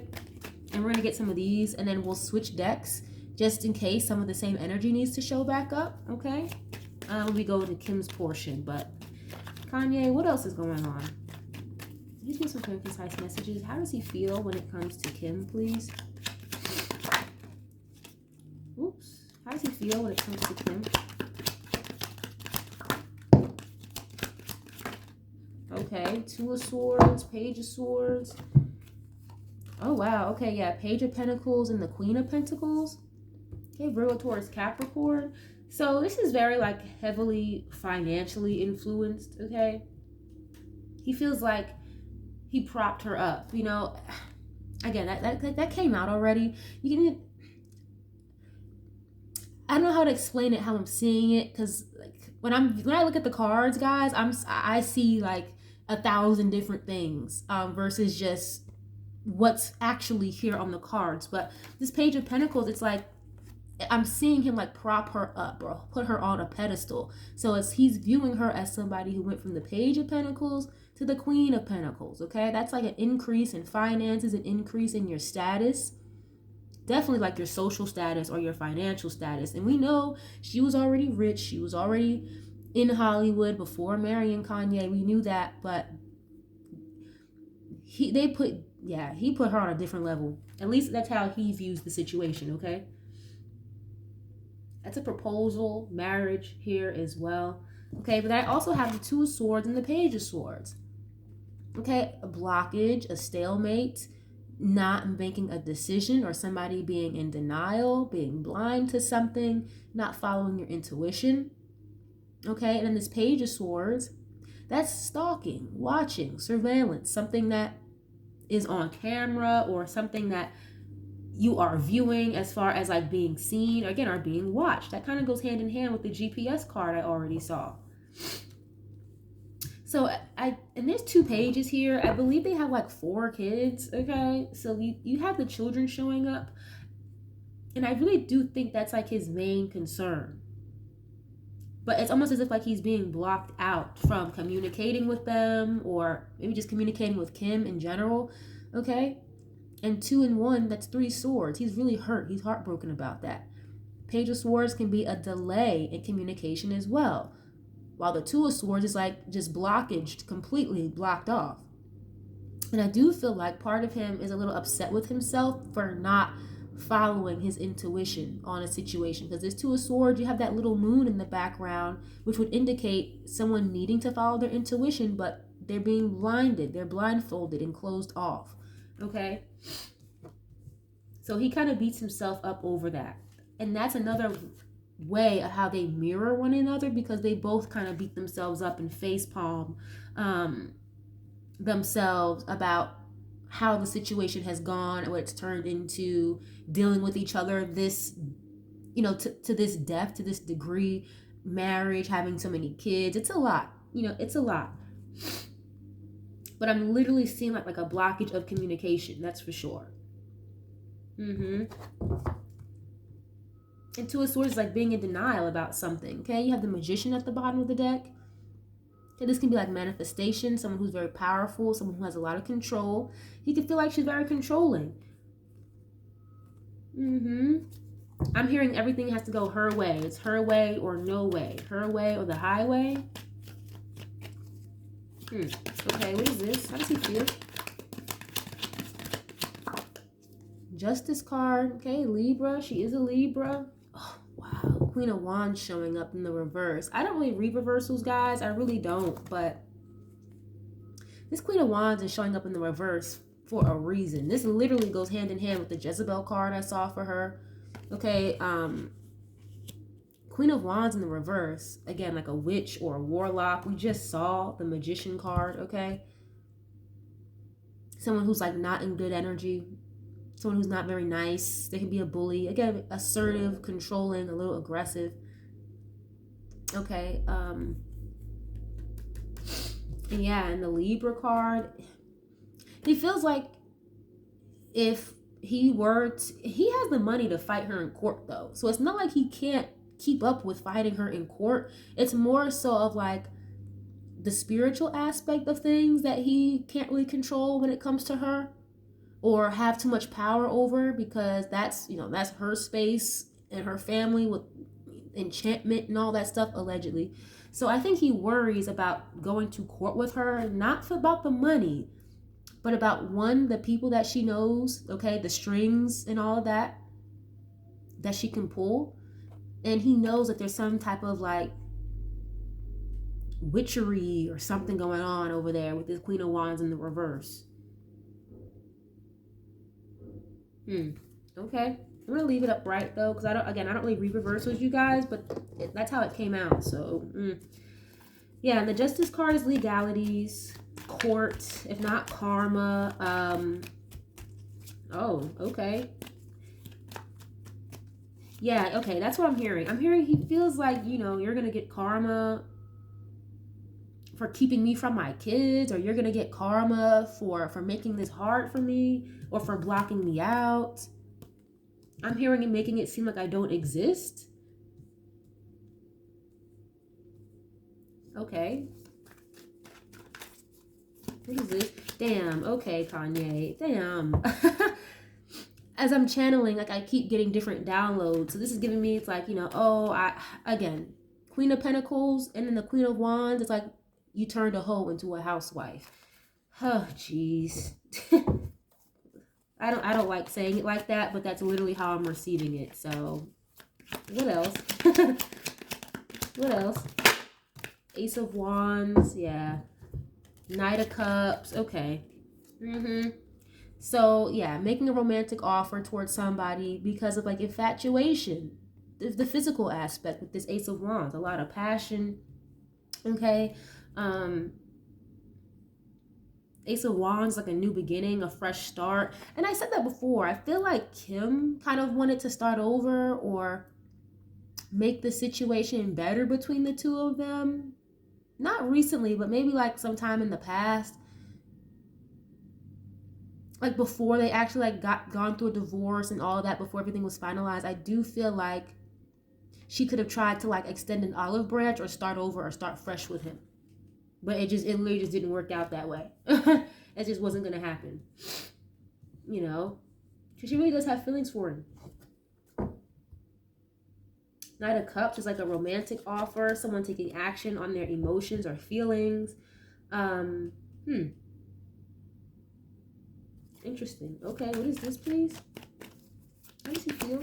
and we're going to get some of these, and then we'll switch decks just in case some of the same energy needs to show back up, okay? When we go to Kim's portion. But Kanye, what else is going on? Please give some clear, concise messages. How does he feel when it comes to Kim, please? Oops. How does he feel when it comes to Kim? Okay, Two of Swords, Page of Swords. Oh, wow. Okay, yeah, Page of Pentacles and the Queen of Pentacles. Okay, Virgo, Taurus, Capricorn. So this is very, like, heavily financially influenced, okay? He feels like he propped her up, you know? Again, that came out already. You can... I don't know how to explain it, how I'm seeing it, because, like, when I look at the cards, guys, I see, like, 1,000 different things versus just what's actually here on the cards. But this Page of Pentacles, it's like I'm seeing him like prop her up or put her on a pedestal. So as he's viewing her as somebody who went from the Page of Pentacles to the Queen of Pentacles, okay? That's like an increase in finances, an increase in your status. Definitely like your social status or your financial status. And we know she was already rich. She was already in Hollywood before marrying Kanye. We knew that, but he put her on a different level. At least that's how he views the situation, okay? That's a proposal, marriage here as well. Okay, but I also have the Two of Swords and the Page of Swords. Okay, a blockage, a stalemate, not making a decision, or somebody being in denial, being blind to something, not following your intuition. Okay, and then this Page of Swords, that's stalking, watching, surveillance, something that is on camera or something that you are viewing as far as like being seen, or again, are being watched. That kind of goes hand in hand with the GPS card I already saw. So and there's 2 pages here. I believe they have like 4 kids, okay? So you have the children showing up. And I really do think that's like his main concern. But it's almost as if like he's being blocked out from communicating with them, or maybe just communicating with Kim in general, okay? And 2 and 1, that's 3 swords. He's really hurt. He's heartbroken about that. Page of Swords can be a delay in communication as well. While the Two of Swords is like just blockaged, completely blocked off. And I do feel like part of him is a little upset with himself for not following his intuition on a situation, because there's Two of Swords, you have that little moon in the background, which would indicate someone needing to follow their intuition, but they're being blinded, they're blindfolded and closed off, okay? So he kind of beats himself up over that, and that's another way of how they mirror one another, because they both kind of beat themselves up and facepalm themselves about how the situation has gone, or what it's turned into, dealing with each other this, you know, to this depth, to this degree, marriage, having so many kids. It's a lot, you know, it's a lot. But I'm literally seeing like a blockage of communication, that's for sure. And Two of Swords is like being in denial about something, okay? You have the Magician at the bottom of the deck. Okay, this can be like manifestation, someone who's very powerful, someone who has a lot of control. He could feel like she's very controlling. I'm hearing everything has to go her way. It's her way or no way. Her way or the highway. Okay, what is this? How does he feel? Justice card. Okay, Libra. She is a Libra. Oh, wow. Queen of Wands showing up in the reverse. I don't really read reversals, guys. I really don't. But this Queen of Wands is showing up in the reverse for a reason. This literally goes hand in hand with the Jezebel card I saw for her. Okay, Queen of Wands in the reverse. Again, like a witch or a warlock. We just saw the Magician card, okay? Someone who's like not in good energy. Someone who's not very nice. They can be a bully. Again, assertive, controlling, a little aggressive. Okay, and yeah, and the Libra card. He feels like if he has the money to fight her in court though. So it's not like he can't keep up with fighting her in court. It's more so of like the spiritual aspect of things that he can't really control when it comes to her or have too much power over, because that's, you know, that's her space and her family with enchantment and all that stuff, allegedly. So I think he worries about going to court with her, not about the money, but about, one, the people that she knows, okay, the strings and all of that she can pull. And he knows that there's some type of like witchery or something going on over there with this Queen of Wands in the reverse. Okay. I'm gonna leave it upright though, because I don't really read reversals, you guys, but that's how it came out. So yeah, and the Justice card is legalities, court, if not karma. Oh, okay. Yeah, okay, that's what I'm hearing. I'm hearing he feels like, you know, you're gonna get karma for keeping me from my kids, or you're gonna get karma for making this hard for me, or for blocking me out. I'm hearing him making it seem like I don't exist. Okay. What is this? Damn. Okay, Kanye. Damn. As I'm channeling, like I keep getting different downloads. So this is giving me, it's like, you know, again, Queen of Pentacles and then the Queen of Wands. It's like you turned a hoe into a housewife. Oh, jeez. I don't like saying it like that, but that's literally how I'm receiving it. So, what else? What else? Ace of Wands, yeah. Knight of Cups, okay. So, yeah, making a romantic offer towards somebody because of like infatuation. The physical aspect with this Ace of Wands, a lot of passion, okay. Ace of Wands, like a new beginning, a fresh start. And I said that before. I feel like Kim kind of wanted to start over or make the situation better between the two of them. Not recently, but maybe like sometime in the past. Like before they actually like gone through a divorce and all of that, before everything was finalized. I do feel like she could have tried to like extend an olive branch or start over or start fresh with him. But it literally just didn't work out that way. It just wasn't going to happen. You know? Because she really does have feelings for him. Knight of Cups is like a romantic offer. Someone taking action on their emotions or feelings. Interesting. Okay, what is this, please? How does he feel?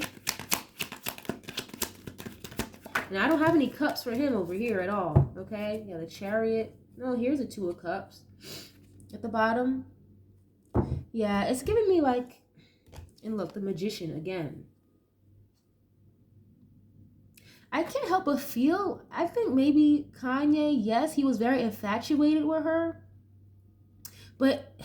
Now, I don't have any cups for him over here at all. Okay? Yeah, the Chariot. No, here's a Two of Cups at the bottom. Yeah, it's giving me like, and look, the Magician again. I can't help but feel, I think maybe Kanye, yes, he was very infatuated with her, but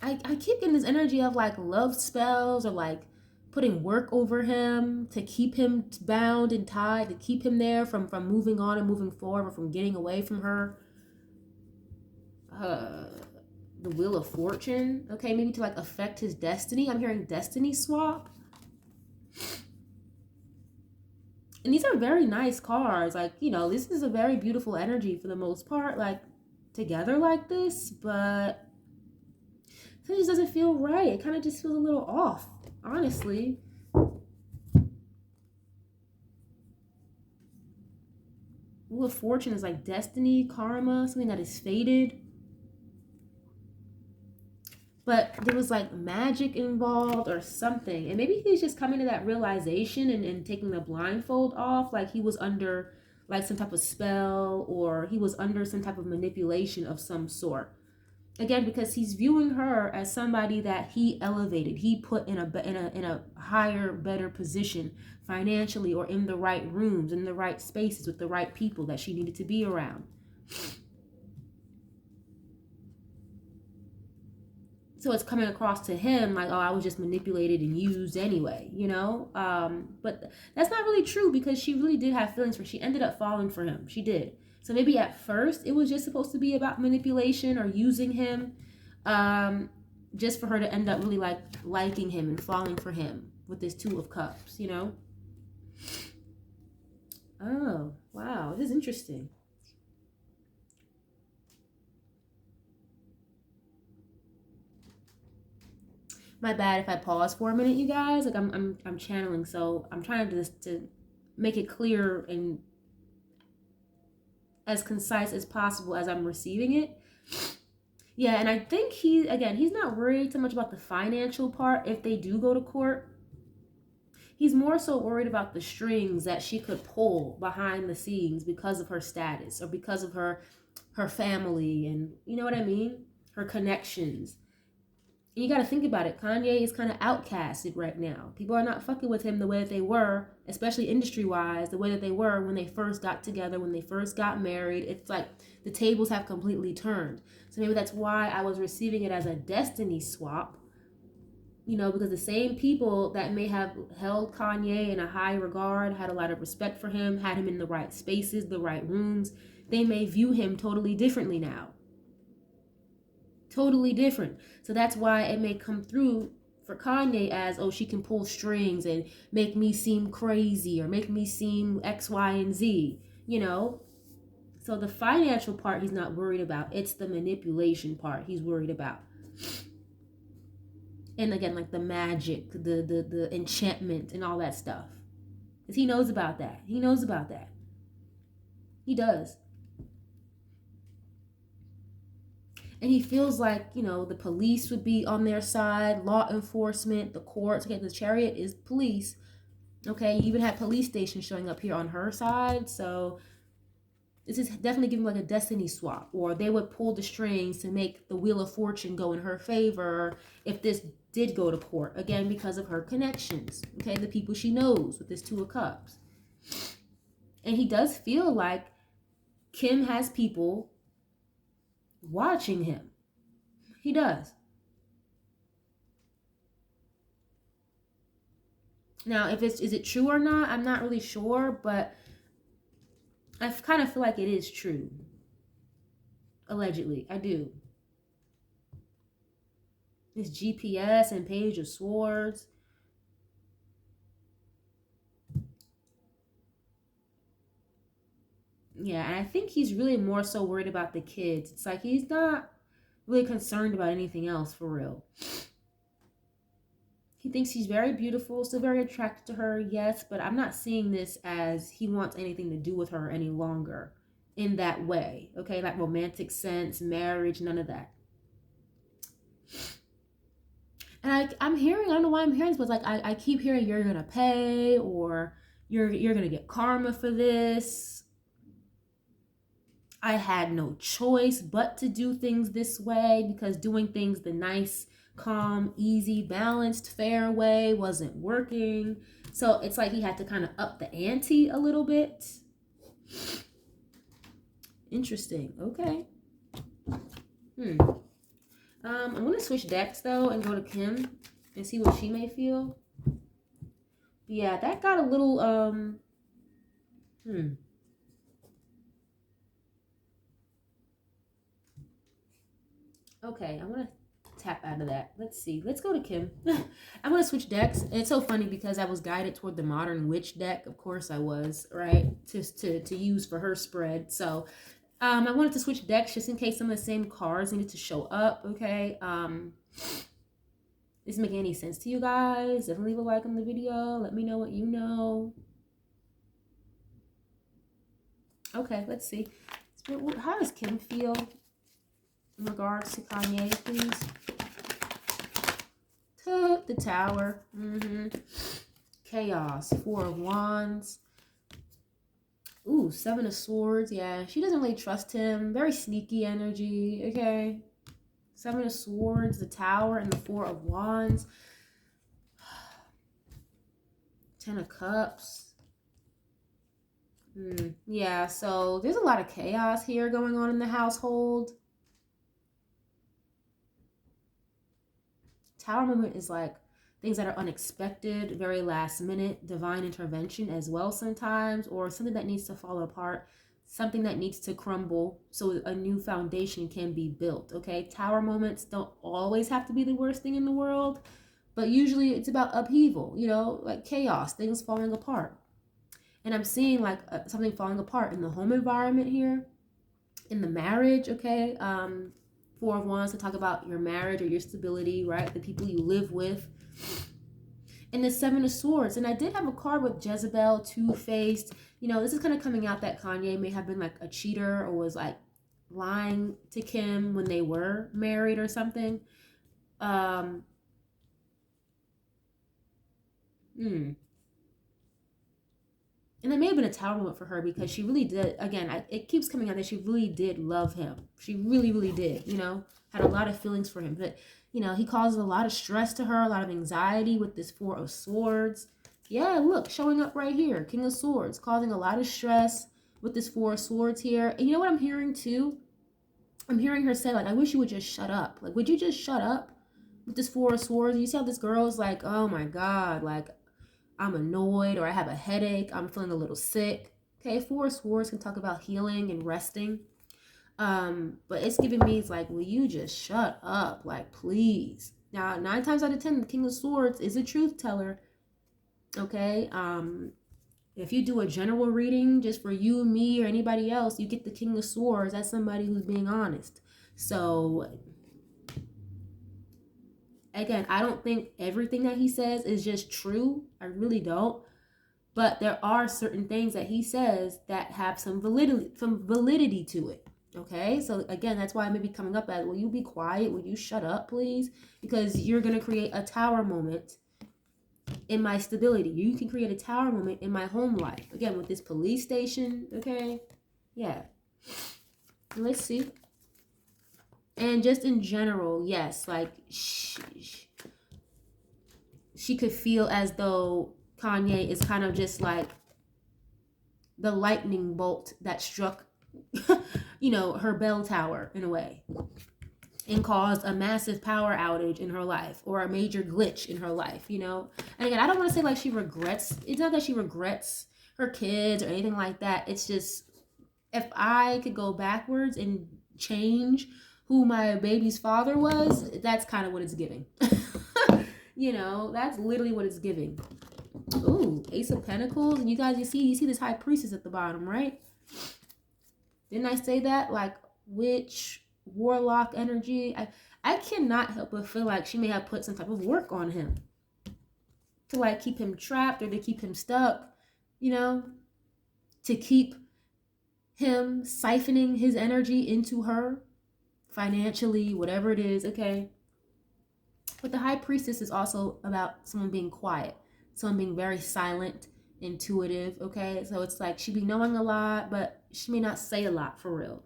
I keep getting this energy of like love spells or like putting work over him to keep him bound and tied, to keep him there from moving on and moving forward, or from getting away from her. The Wheel of Fortune. Okay, maybe to like affect his destiny. I'm hearing destiny swap. And these are very nice cards. Like, you know, this is a very beautiful energy for the most part, like together like this, but it just doesn't feel right. It kind of just feels a little off, honestly. Wheel of Fortune is like destiny, karma, something that is fated. But there was like magic involved or something. And maybe he's just coming to that realization and taking the blindfold off. Like he was under like some type of spell, or he was under some type of manipulation of some sort. Again, because he's viewing her as somebody that he elevated, he put in a higher, better position financially, or in the right rooms, in the right spaces with the right people that she needed to be around. So it's coming across to him like, oh, I was just manipulated and used anyway, you know? But that's not really true, because she really did have feelings for, she ended up falling for him. She did. So maybe at first it was just supposed to be about manipulation or using him, just for her to end up really like liking him and falling for him with this Two of Cups, you know? Oh, wow. This is interesting. My bad if I pause for a minute, you guys. Like I'm channeling, so I'm trying to make it clear and as concise as possible as I'm receiving it. Yeah, and I think he's not worried so much about the financial part if they do go to court. He's more so worried about the strings that she could pull behind the scenes because of her status, or because of her family, and you know what I mean? Her connections. And you got to think about it. Kanye is kind of outcasted right now. People are not fucking with him the way that they were, especially industry-wise, the way that they were when they first got together, when they first got married. It's like the tables have completely turned. So maybe that's why I was receiving it as a destiny swap. You know, because the same people that may have held Kanye in a high regard, had a lot of respect for him, had him in the right spaces, the right rooms, they may view him totally differently now. Totally different. So that's why it may come through for Kanye as, oh, she can pull strings and make me seem crazy, or make me seem X, Y, and Z, you know? So the financial part he's not worried about. It's the manipulation part he's worried about. And again, like the magic, the enchantment and all that stuff. Because he knows about that. He knows about that. He does. And he feels like, you know, the police would be on their side, law enforcement, the courts. Okay, the Chariot is police. Okay, you even had police stations showing up here on her side. So this is definitely giving like a destiny swap. Or they would pull the strings to make the Wheel of Fortune go in her favor if this did go to court. Again, because of her connections. Okay, the people she knows with this Two of Cups. And he does feel like Kim has people watching him. He does. Now, is it true or not? I'm not really sure, but I kind of feel like it is true. Allegedly, I do. It's GPS and Page of Swords. Yeah, and I think he's really more so worried about the kids. It's like he's not really concerned about anything else for real. He thinks she's very beautiful, still very attracted to her, yes, but I'm not seeing this as he wants anything to do with her any longer in that way, okay? Like romantic sense, marriage, none of that. And I'm hearing, I don't know why I'm hearing this, but like I keep hearing you're gonna pay, or you're gonna get karma for this. I had no choice but to do things this way, because doing things the nice, calm, easy, balanced, fair way wasn't working. So it's like he had to kind of up the ante a little bit. Interesting. Okay. I'm gonna switch decks though and go to Kim and see what she may feel. But yeah, that got a little Okay, I'm gonna tap out of that. Let's see. Let's go to Kim. I'm going to switch decks. It's so funny because I was guided toward the Modern Witch deck. Of course I was, right? To use for her spread. So I wanted to switch decks just in case some of the same cards needed to show up, okay? Is this making any sense to you guys? Definitely leave a like on the video. Let me know what you know. Okay, let's see. How does Kim feel in regards to Kanye, please? The Tower. Chaos. 4 of Wands. Ooh, 7 of Swords. Yeah, she doesn't really trust him. Very sneaky energy, okay? 7 of Swords, the Tower, and the 4 of Wands. 10 of Cups. Yeah, so there's a lot of chaos here going on in the household. Tower moment is like things that are unexpected, very last minute, divine intervention as well sometimes, or something that needs to fall apart, something that needs to crumble so a new foundation can be built, okay? Tower moments don't always have to be the worst thing in the world, but usually it's about upheaval, you know, like chaos, things falling apart. And I'm seeing like something falling apart in the home environment here, in the marriage, okay? 4 of Wands to talk about your marriage or your stability, right? The people you live with. And the 7 of Swords. And I did have a card with Jezebel, two-faced. You know, this is kind of coming out that Kanye may have been like a cheater or was like lying to Kim when they were married or something. And it may have been a tower moment for her because she really did, again, it keeps coming out that she really did love him. She really, really did, you know, had a lot of feelings for him. But, you know, he causes a lot of stress to her, a lot of anxiety with this 4 of Swords. Yeah, look, showing up right here, King of Swords, causing a lot of stress with this 4 of Swords here. And you know what I'm hearing too? I'm hearing her say, like, I wish you would just shut up. Like, would you just shut up with this 4 of Swords? You see how this girl is like, oh my God, like, I'm annoyed or I have a headache. I'm feeling a little sick. Okay, 4 of Swords can talk about healing and resting. But it's giving me, it's like, will you just shut up? Like, please. Now, 9 times out of 10, the King of Swords is a truth teller. Okay, if you do a general reading just for you and me or anybody else, you get the King of Swords. That's somebody who's being honest. So again, I don't think everything that he says is just true. I really don't. But there are certain things that he says that have some validity to it. Okay? So again, that's why I may be coming up at, will you be quiet? Will you shut up, please? Because you're going to create a tower moment in my stability. You can create a tower moment in my home life. Again, with this police station, okay? Yeah. Let's see. And just in general, yes, like she could feel as though Kanye is kind of just like the lightning bolt that struck, you know, her bell tower in a way and caused a massive power outage in her life or a major glitch in her life, you know? And again, I don't want to say like she regrets. It's not that she regrets her kids or anything like that. It's just, if I could go backwards and change who my baby's father was, that's kind of what it's giving. You know, that's literally what it's giving. Ooh, Ace of Pentacles. And you guys, you see this High Priestess at the bottom, right? Didn't I say that? Like witch, warlock energy. I cannot help but feel like she may have put some type of work on him to like keep him trapped or to keep him stuck, you know, to keep him siphoning his energy into her financially, whatever it is, okay? But the High Priestess is also about someone being quiet, someone being very silent, intuitive, okay? So it's like she be knowing a lot, but she may not say a lot for real.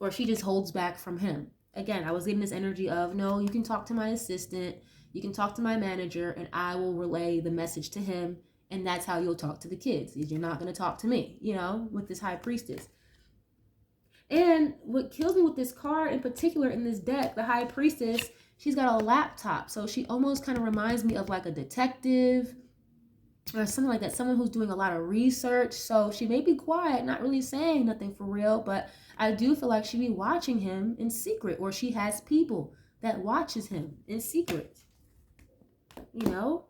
Or she just holds back from him. Again, I was getting this energy of, no, you can talk to my assistant, you can talk to my manager, and I will relay the message to him, and that's how you'll talk to the kids. You're not going to talk to me, you know, with this High Priestess. And what kills me with this card in particular in this deck, the High Priestess, she's got a laptop. So she almost kind of reminds me of like a detective or something like that. Someone who's doing a lot of research. So she may be quiet, not really saying nothing for real. But I do feel like she be watching him in secret, or she has people that watches him in secret, you know?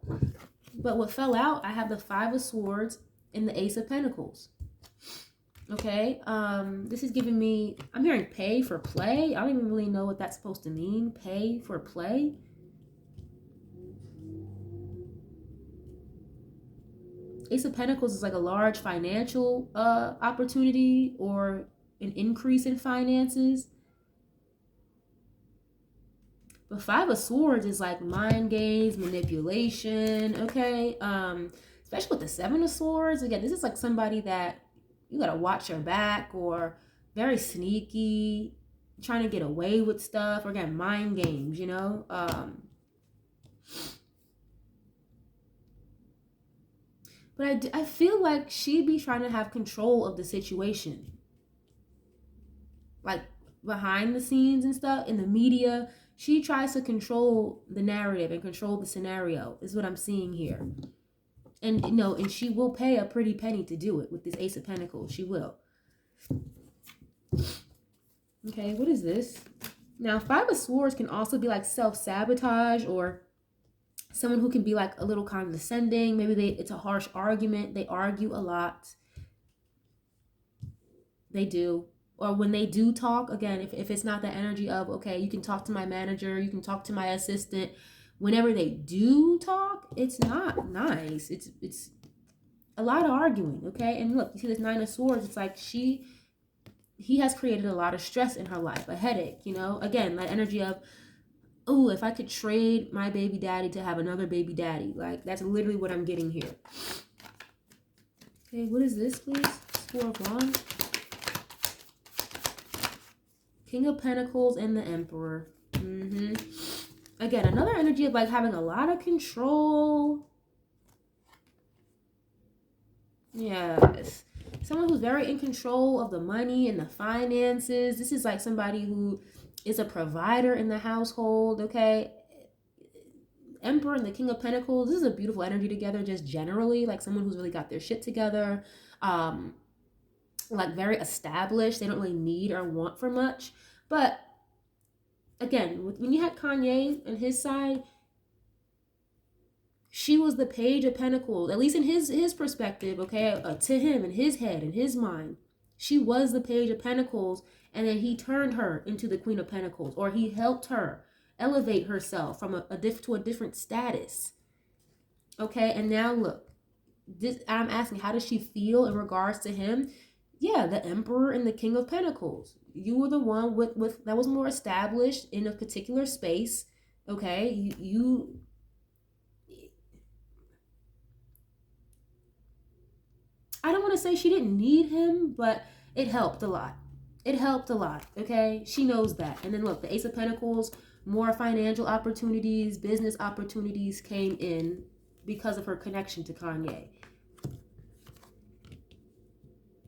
But what fell out, I have the Five of Swords and the Ace of Pentacles. Okay, this is giving me, I'm hearing pay for play. I don't even really know what that's supposed to mean. Pay for play. Ace of Pentacles is like a large financial opportunity or an increase in finances. But Five of Swords is like mind games, manipulation, okay? Especially with the Seven of Swords. Again, this is like somebody that you gotta watch your back, or very sneaky, trying to get away with stuff, or again, mind games, you know? But I feel like she'd be trying to have control of the situation. Like behind the scenes and stuff, in the media, she tries to control the narrative and control the scenario, is what I'm seeing here. And you know, and she will pay a pretty penny to do it with this Ace of Pentacles. She will. Okay, what is this? Now, Five of Swords can also be like self-sabotage, or someone who can be like a little condescending. Maybe it's a harsh argument. They argue a lot. They do. Or when they do talk, again, if it's not the energy of, okay, you can talk to my manager, you can talk to my assistant. Whenever they do talk, it's not nice. It's a lot of arguing, okay? And look, you see this Nine of Swords. It's like he has created a lot of stress in her life, a headache, you know? Again, that energy of, oh, if I could trade my baby daddy to have another baby daddy. Like, that's literally what I'm getting here. Okay, what is this, please? Four of Wands. King of Pentacles and the Emperor. Again, another energy of like having a lot of control. Yes. Someone who's very in control of the money and the finances. This is like somebody who is a provider in the household, okay? Emperor and the King of Pentacles. This is a beautiful energy together, just generally. Like someone who's really got their shit together. Like very established. They don't really need or want for much. But again, when you had Kanye and his side, she was the Page of Pentacles, at least in his perspective, okay, to him, in his head, in his mind. She was the Page of Pentacles, and then he turned her into the Queen of Pentacles, or he helped her elevate herself from to a different status. Okay, and now look, I'm asking, how does she feel in regards to him? Yeah, the Emperor and the King of Pentacles. You were the one with that was more established in a particular space. Okay, you I don't want to say she didn't need him, but it helped a lot. It helped a lot, okay? She knows that. And then look, the Ace of Pentacles, more financial opportunities, business opportunities came in because of her connection to Kanye.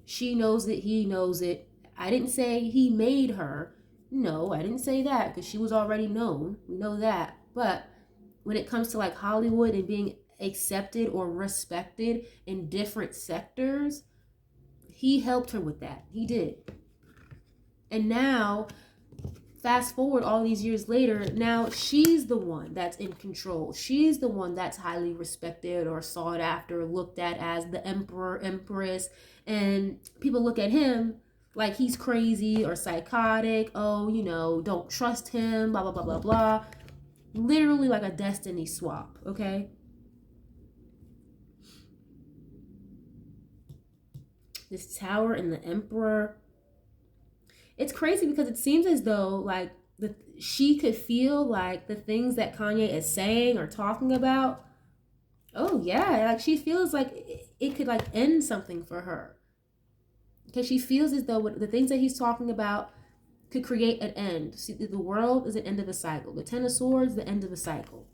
She knows it, he knows it. I didn't say he made her. No, I didn't say that because she was already known. We know that. But when it comes to like Hollywood and being accepted or respected in different sectors, he helped her with that. He did. And now, fast forward all these years later, now she's the one that's in control. She's the one that's highly respected or sought after, looked at as the emperor, empress. And people look at him like he's crazy or psychotic. Oh, you know, don't trust him, blah, blah, blah, blah, blah. Literally like a destiny swap, okay? This Tower and the Emperor. It's crazy because it seems as though like she could feel like the things that Kanye is saying or talking about. Oh yeah, like she feels like it could like end something for her. Because she feels as though the things that he's talking about could create an end. See, the world is the end of a cycle. The Ten of Swords, the end of a cycle.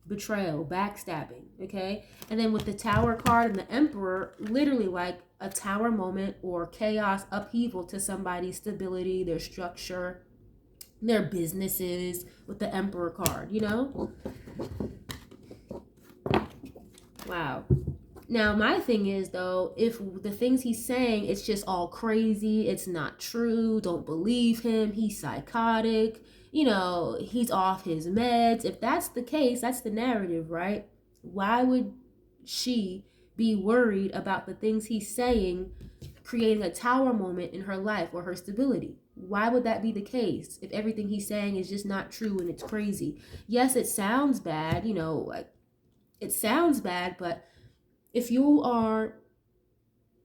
Betrayal, backstabbing, okay? And then with the Tower card and the Emperor, literally like a tower moment or chaos, upheaval to somebody's stability, their structure, their businesses with the Emperor card, you know? Wow. Now, my thing is, though, if the things he's saying, it's just all crazy, it's not true, don't believe him, he's psychotic, he's off his meds. If that's the case, that's the narrative, right? Why would she be worried about the things he's saying creating a tower moment in her life or her stability? Why would that be the case if everything he's saying is just not true and it's crazy? Yes, it sounds bad, it sounds bad, but if you are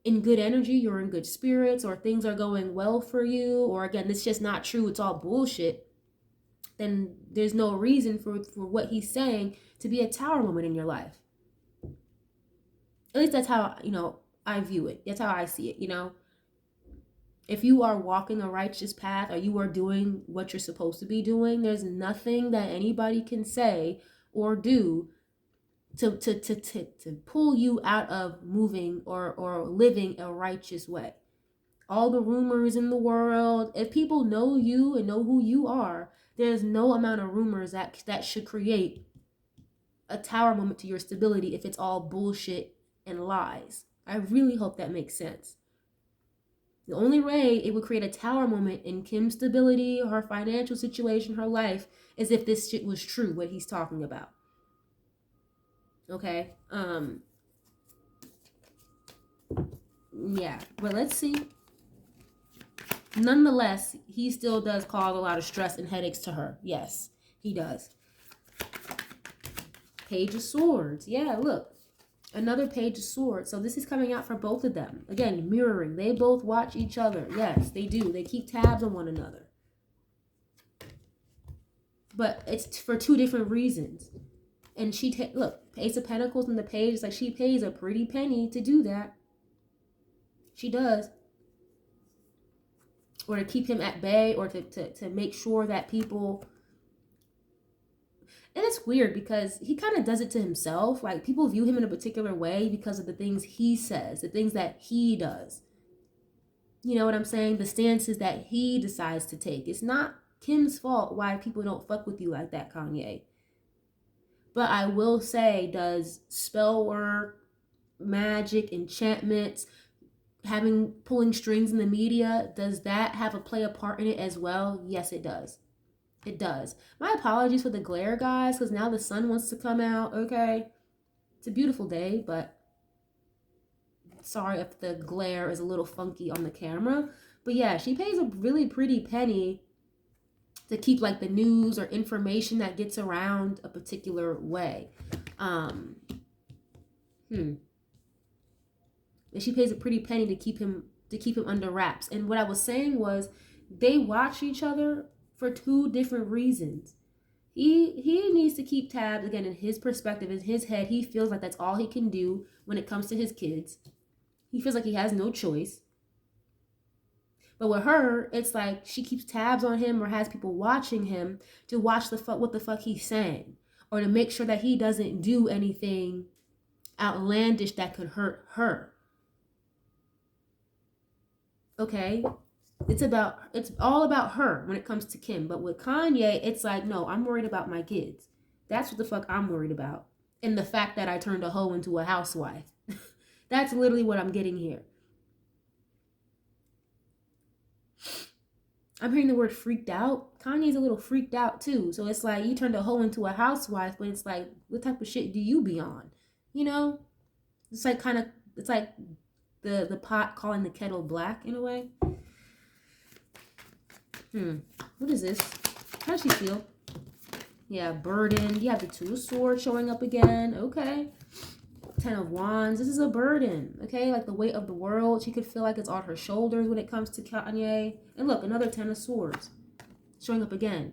in good energy, you're in good spirits, or things are going well for you, or again, it's just not true, it's all bullshit, then there's no reason for what he's saying to be a tower moment in your life. At least that's how, I view it. That's how I see it, If you are walking a righteous path or you are doing what you're supposed to be doing, there's nothing that anybody can say or do to pull you out of moving or living a righteous way. All the rumors in the world, if people know you and know who you are, there's no amount of rumors that should create a tower moment to your stability if it's all bullshit and lies. I really hope that makes sense. The only way it would create a tower moment in Kim's stability, her financial situation, her life, is if this shit was true, what he's talking about. Okay? Yeah, but let's see. Nonetheless, he still does cause a lot of stress and headaches to her. Yes, he does. Page of Swords. Yeah, look. Another Page of Swords. So this is coming out for both of them. Again, mirroring. They both watch each other. Yes, they do. They keep tabs on one another. But it's for two different reasons. And look, Ace of Pentacles in the page. It's like she pays a pretty penny to do that. She does. Or to keep him at bay, or to make sure that people... And it's weird because he kind of does it to himself. Like, people view him in a particular way because of the things he says, the things that he does. You know what I'm saying? The stances that he decides to take. It's not Kim's fault why people don't fuck with you like that, Kanye. But I will say, does spell work, magic, enchantments, pulling strings in the media, does that have a part in it as well? Yes, it does. It does. My apologies for the glare, guys, because now the sun wants to come out, okay? It's a beautiful day, but sorry if the glare is a little funky on the camera. But yeah, she pays a really pretty penny to keep like the news or information that gets around a particular way. And she pays a pretty penny to keep him under wraps. And what I was saying was, they watch each other for two different reasons. He needs to keep tabs, again, in his perspective, in his head. He feels like that's all he can do when it comes to his kids. He feels like he has no choice. But with her, it's like she keeps tabs on him or has people watching him to watch what the fuck he's saying, or to make sure that he doesn't do anything outlandish that could hurt her. Okay? It's all about her when it comes to Kim. But with Kanye, it's like, no, I'm worried about my kids. That's what the fuck I'm worried about. And the fact that I turned a hoe into a housewife. That's literally what I'm getting here. I'm hearing the word freaked out. Kanye's a little freaked out too. So it's like, you turned a hoe into a housewife, but it's like, what type of shit do you be on? It's like it's like the pot calling the kettle black in a way. What is this? How does she feel? Yeah, burden. You have the Two of Swords showing up again. Okay. Ten of Wands. This is a burden. Okay, like the weight of the world. She could feel like it's on her shoulders when it comes to Kanye. And look, another Ten of Swords showing up again.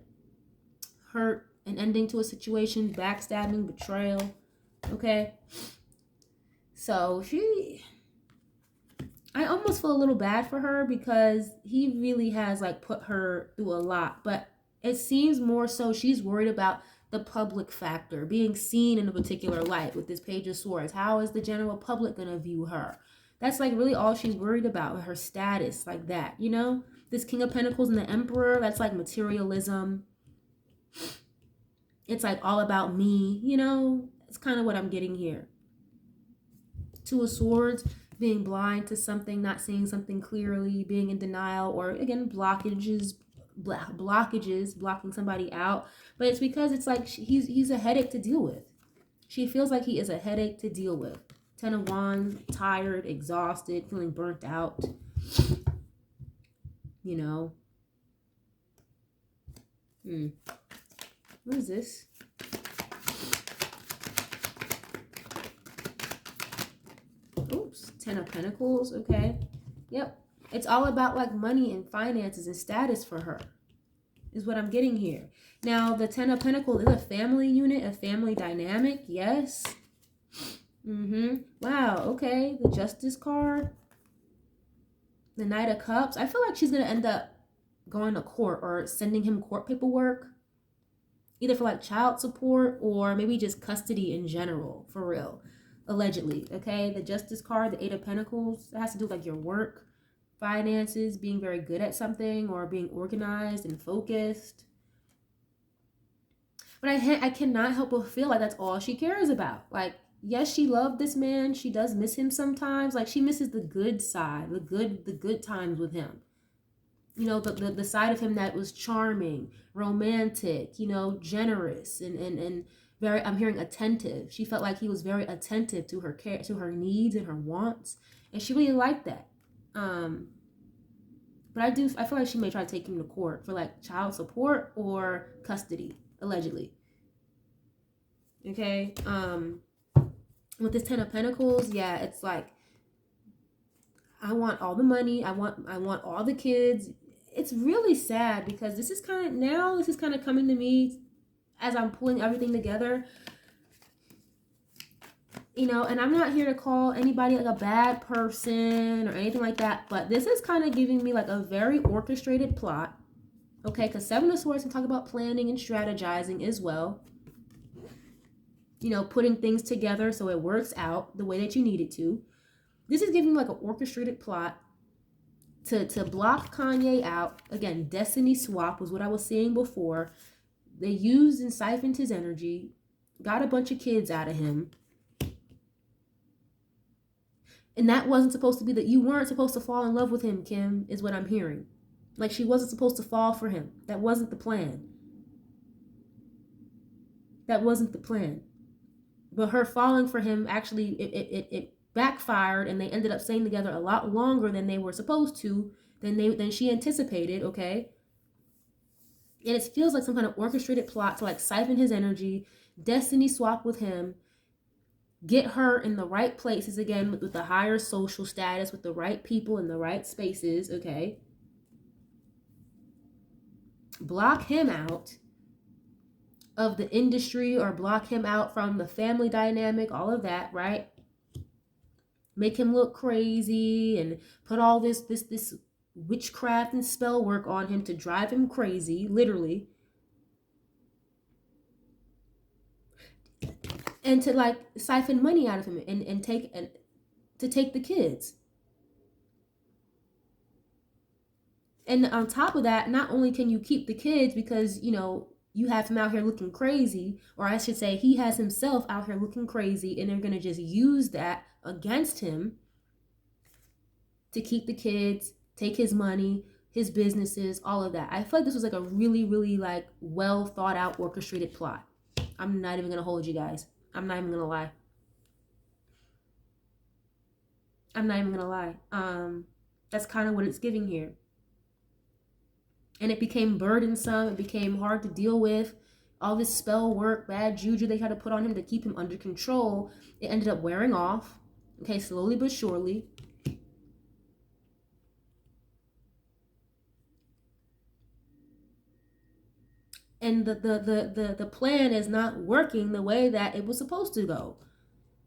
Hurt, an ending to a situation, backstabbing, betrayal. Okay. So I almost feel a little bad for her because he really has like put her through a lot. But it seems more so she's worried about the public factor, being seen in a particular light with this Page of Swords. How is the general public going to view her? That's like really all she's worried about, her status like that, This King of Pentacles and the Emperor, that's like materialism. It's like all about me, It's kind of what I'm getting here. Two of Swords, being blind to something, not seeing something clearly, being in denial, or again, blockages, blockages, blocking somebody out. But it's because it's like he's a headache to deal with. She feels like he is a headache to deal with. Ten of Wands, tired, exhausted, feeling burnt out. You know. What is this? Oops, Ten of Pentacles, okay. Yep. It's all about like money and finances and status for her, is what I'm getting here. Now, the Ten of Pentacles is a family unit, a family dynamic, yes. Wow, okay. The Justice card. The Knight of Cups. I feel like she's going to end up going to court or sending him court paperwork. Either for like child support or maybe just custody in general, for real. Allegedly, okay? The Justice card, the Eight of Pentacles, it has to do with like your work, finances, being very good at something, or being organized and focused. But I cannot help but feel like that's all she cares about. Like, yes, she loved this man. She does miss him sometimes. Like, she misses the good side, the good times with him. You know, the side of him that was charming, romantic, you know, generous, and very, I'm hearing attentive. She felt like he was very attentive to her care, to her needs and her wants. And she really liked that. But I feel like she may try to take him to court for like child support or custody, allegedly. Okay. With this Ten of Pentacles, yeah, it's like, I want all the money. I want all the kids. It's really sad because this is kind of coming to me as I'm pulling everything together. You know, and I'm not here to call anybody like a bad person or anything like that, but this is kind of giving me like a very orchestrated plot. Okay, because Seven of Swords can talk about planning and strategizing as well. You know, putting things together so it works out the way that you need it to. This is giving me like an orchestrated plot to block Kanye out. Again, destiny swap was what I was seeing before. They used and siphoned his energy, got a bunch of kids out of him. And that wasn't supposed to be that. You weren't supposed to fall in love with him, Kim, is what I'm hearing. Like, she wasn't supposed to fall for him. That wasn't the plan. That wasn't the plan. But her falling for him, actually, it backfired, and they ended up staying together a lot longer than they were supposed to, than she anticipated, okay? And it feels like some kind of orchestrated plot to like siphon his energy, destiny swap with him, get her in the right places again with the higher social status, with the right people in the right spaces, okay? Block him out of the industry or block him out from the family dynamic, all of that, right? Make him look crazy and put all this witchcraft and spell work on him to drive him crazy, literally. And to like siphon money out of him and take the kids. And on top of that, not only can you keep the kids because, you know, you have him out here looking crazy, or I should say he has himself out here looking crazy, and they're going to just use that against him to keep the kids, take his money, his businesses, all of that. I feel like this was like a really, really like well thought out, orchestrated plot. I'm not even going to hold you guys. I'm not even going to lie. I'm not even going to lie. That's kind of what it's giving here. And it became burdensome. It became hard to deal with. All this spell work, bad juju they had to put on him to keep him under control. It ended up wearing off. Okay, slowly but surely. And the plan is not working the way that it was supposed to go.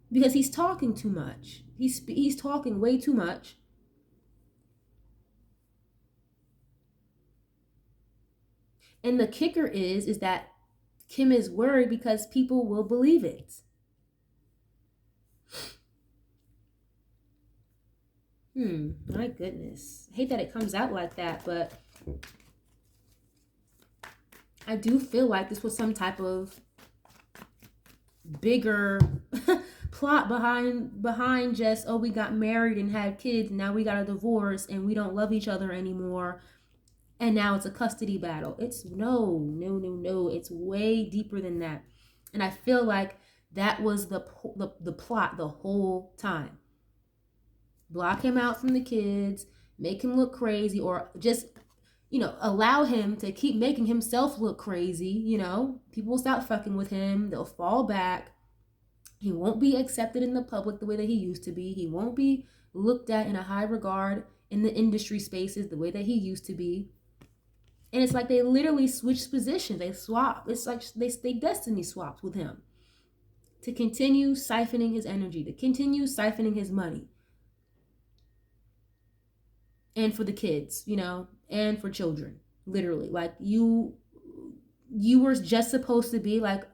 Because he's talking too much. He's talking way too much. And the kicker is that Kim is worried because people will believe it. My goodness. I hate that it comes out like that, but I do feel like this was some type of bigger plot behind just, oh, we got married and had kids, and now we got a divorce and we don't love each other anymore. and now it's a custody battle. It's no. It's way deeper than that. And I feel like that was the plot the whole time. Block him out from the kids, make him look crazy, or just, allow him to keep making himself look crazy. People will stop fucking with him. They'll fall back. He won't be accepted in the public the way that he used to be. He won't be looked at in a high regard in the industry spaces the way that he used to be. And it's like they literally switched positions. They swap. It's like they destiny swapped with him to continue siphoning his energy, to continue siphoning his money. And for the kids, and for children, literally. Like you were just supposed to be like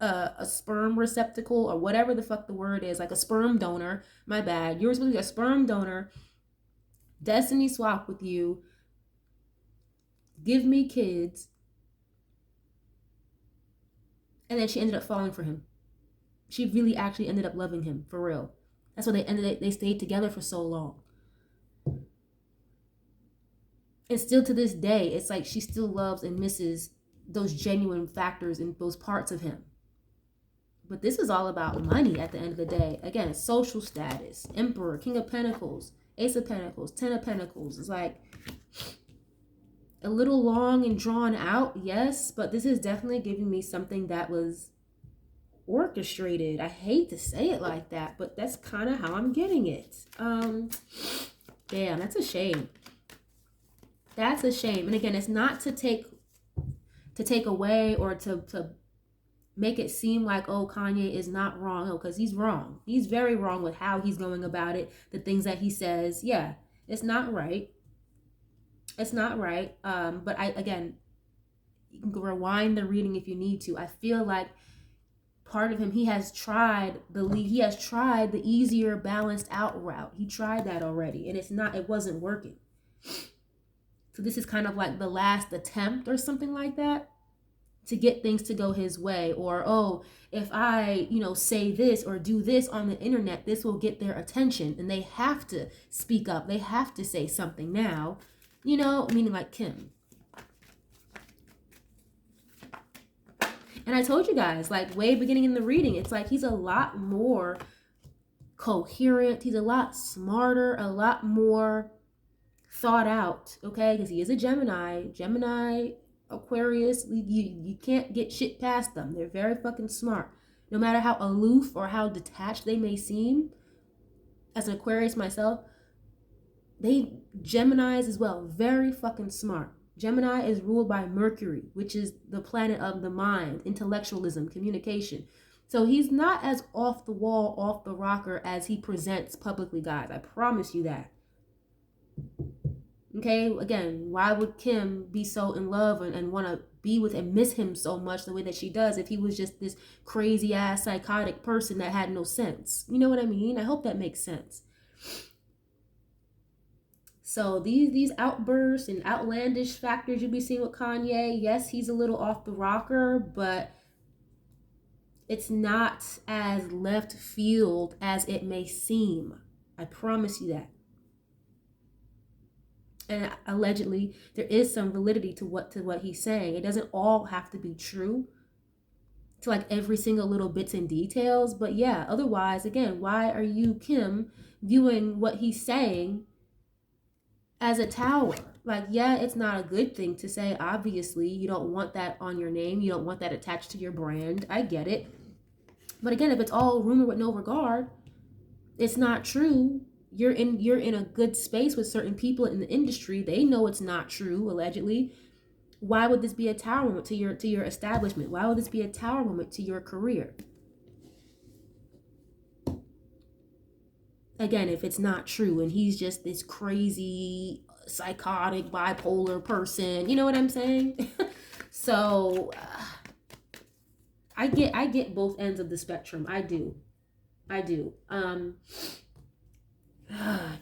a sperm receptacle, or whatever the fuck the word is, like a sperm donor. My bad. You were supposed to be a sperm donor. Destiny swap with you. Give me kids. And then she ended up falling for him. She really actually ended up loving him, for real. That's why they stayed together for so long. And still to this day, it's like she still loves and misses those genuine factors in those parts of him. But this is all about money at the end of the day. Again, social status, Emperor, King of Pentacles, Ace of Pentacles, Ten of Pentacles. It's like a little long and drawn out, yes, but this is definitely giving me something that was orchestrated. I hate to say it like that, but that's kind of how I'm getting it. Damn, that's a shame. That's a shame. And again, it's not to take away or to make it seem like, oh, Kanye is not wrong. Oh, because he's wrong. He's very wrong with how he's going about it. The things that he says. Yeah, it's not right. It's not right. But you can rewind the reading if you need to. I feel like part of him, he has tried the easier, balanced out route. He tried that already, and it wasn't working. So this is kind of like the last attempt or something like that to get things to go his way. Or, oh, if I, say this or do this on the internet, this will get their attention. And they have to speak up. They have to say something now, meaning like Kim. And I told you guys, like way beginning in the reading, it's like he's a lot more coherent. He's a lot smarter, a lot more thought out, okay? Because he is a Gemini, Aquarius. You can't get shit past them. They're very fucking smart. No matter how aloof or how detached they may seem, as an Aquarius myself, Geminis as well, very fucking smart. Gemini is ruled by Mercury, which is the planet of the mind, intellectualism, communication. So he's not as off the wall, off the rocker as he presents publicly, guys. I promise you that. Okay, again, why would Kim be so in love and want to be with and miss him so much the way that she does if he was just this crazy ass psychotic person that had no sense? You know what I mean? I hope that makes sense. So these outbursts and outlandish factors you'll be seeing with Kanye, yes, he's a little off the rocker, but it's not as left field as it may seem. I promise you that. And allegedly, there is some validity to what he's saying. It doesn't all have to be true to like every single little bits and details. But yeah, otherwise, again, why are you, Kim, viewing what he's saying as a tower? Like, yeah, it's not a good thing to say. Obviously, you don't want that on your name. You don't want that attached to your brand. I get it. But again, if it's all rumor with no regard, it's not true. You're in a good space with certain people in the industry. They know it's not true, allegedly. Why would this be a tower moment to your establishment? Why would this be a tower moment to your career? Again, if it's not true and he's just this crazy, psychotic, bipolar person, you know what I'm saying? So I get both ends of the spectrum. I do.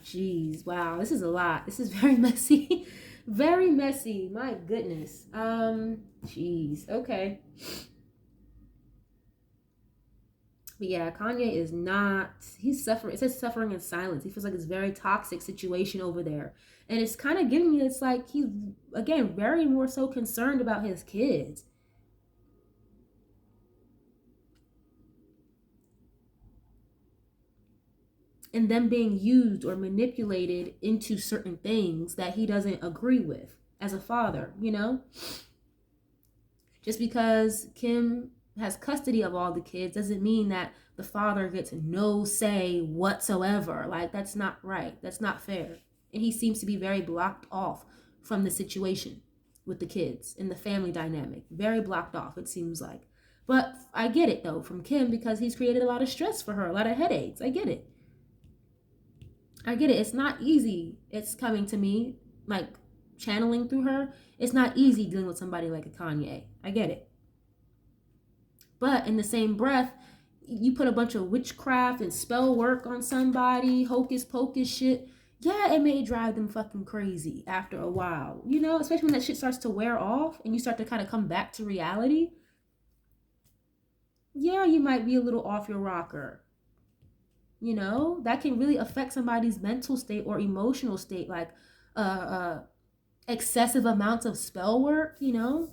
Jeez, wow, this is a lot. This is very messy. Very messy. My goodness. Jeez. Okay. But But yeah, Kanye is not, he's suffering. It says suffering in silence. He feels like it's a very toxic situation over there. And it's kind of giving me, it's like he's, again, very more so concerned about his kids. And them being used or manipulated into certain things that he doesn't agree with as a father, you know? Just because Kim has custody of all the kids doesn't mean that the father gets no say whatsoever. Like, that's not right. That's not fair. And he seems to be very blocked off from the situation with the kids and the family dynamic. Very blocked off, it seems like. But I get it, though, from Kim, because he's created a lot of stress for her, a lot of headaches. I get it. I get it. It's not easy. It's coming to me, like, channeling through her. It's not easy dealing with somebody like a Kanye. I get it. But in the same breath, you put a bunch of witchcraft and spell work on somebody, hocus pocus shit. Yeah, it may drive them fucking crazy after a while, you know, especially when that shit starts to wear off and you start to kind of come back to reality. Yeah, you might be a little off your rocker. You know, that can really affect somebody's mental state or emotional state, like uh, uh excessive amounts of spell work, you know.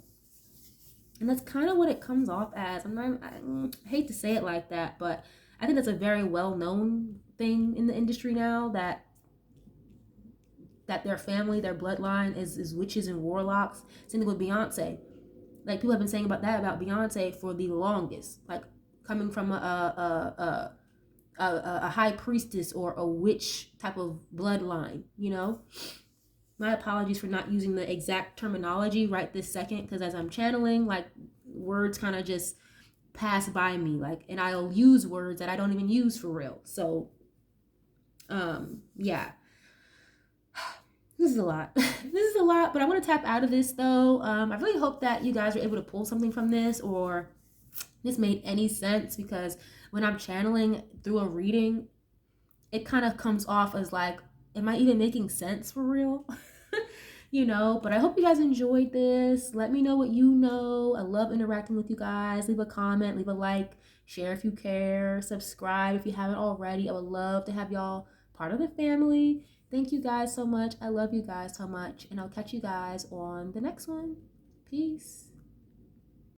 And that's kind of what it comes off as. I hate to say it like that, but I think that's a very well-known thing in the industry now, that their family, their bloodline is witches and warlocks. Same thing with Beyonce. Like, people have been saying about that about Beyonce for the longest. Like, coming from a high priestess or a witch type of bloodline, you know. My apologies for not using the exact terminology right this second, because as I'm channeling, like, words kind of just pass by me, like, and I'll use words that I don't even use for real. So yeah, this is a lot. This is a lot, but I want to tap out of this, though. I really hope that you guys are able to pull something from this, or this made any sense, because when I'm channeling through a reading, it kind of comes off as like, am I even making sense for real? You know, but I hope you guys enjoyed this. Let me know what you know. I love interacting with you guys. Leave a comment, leave a like, share if you care, subscribe if you haven't already. I would love to have y'all part of the family. Thank you guys so much. I love you guys so much, and I'll catch you guys on the next one. Peace.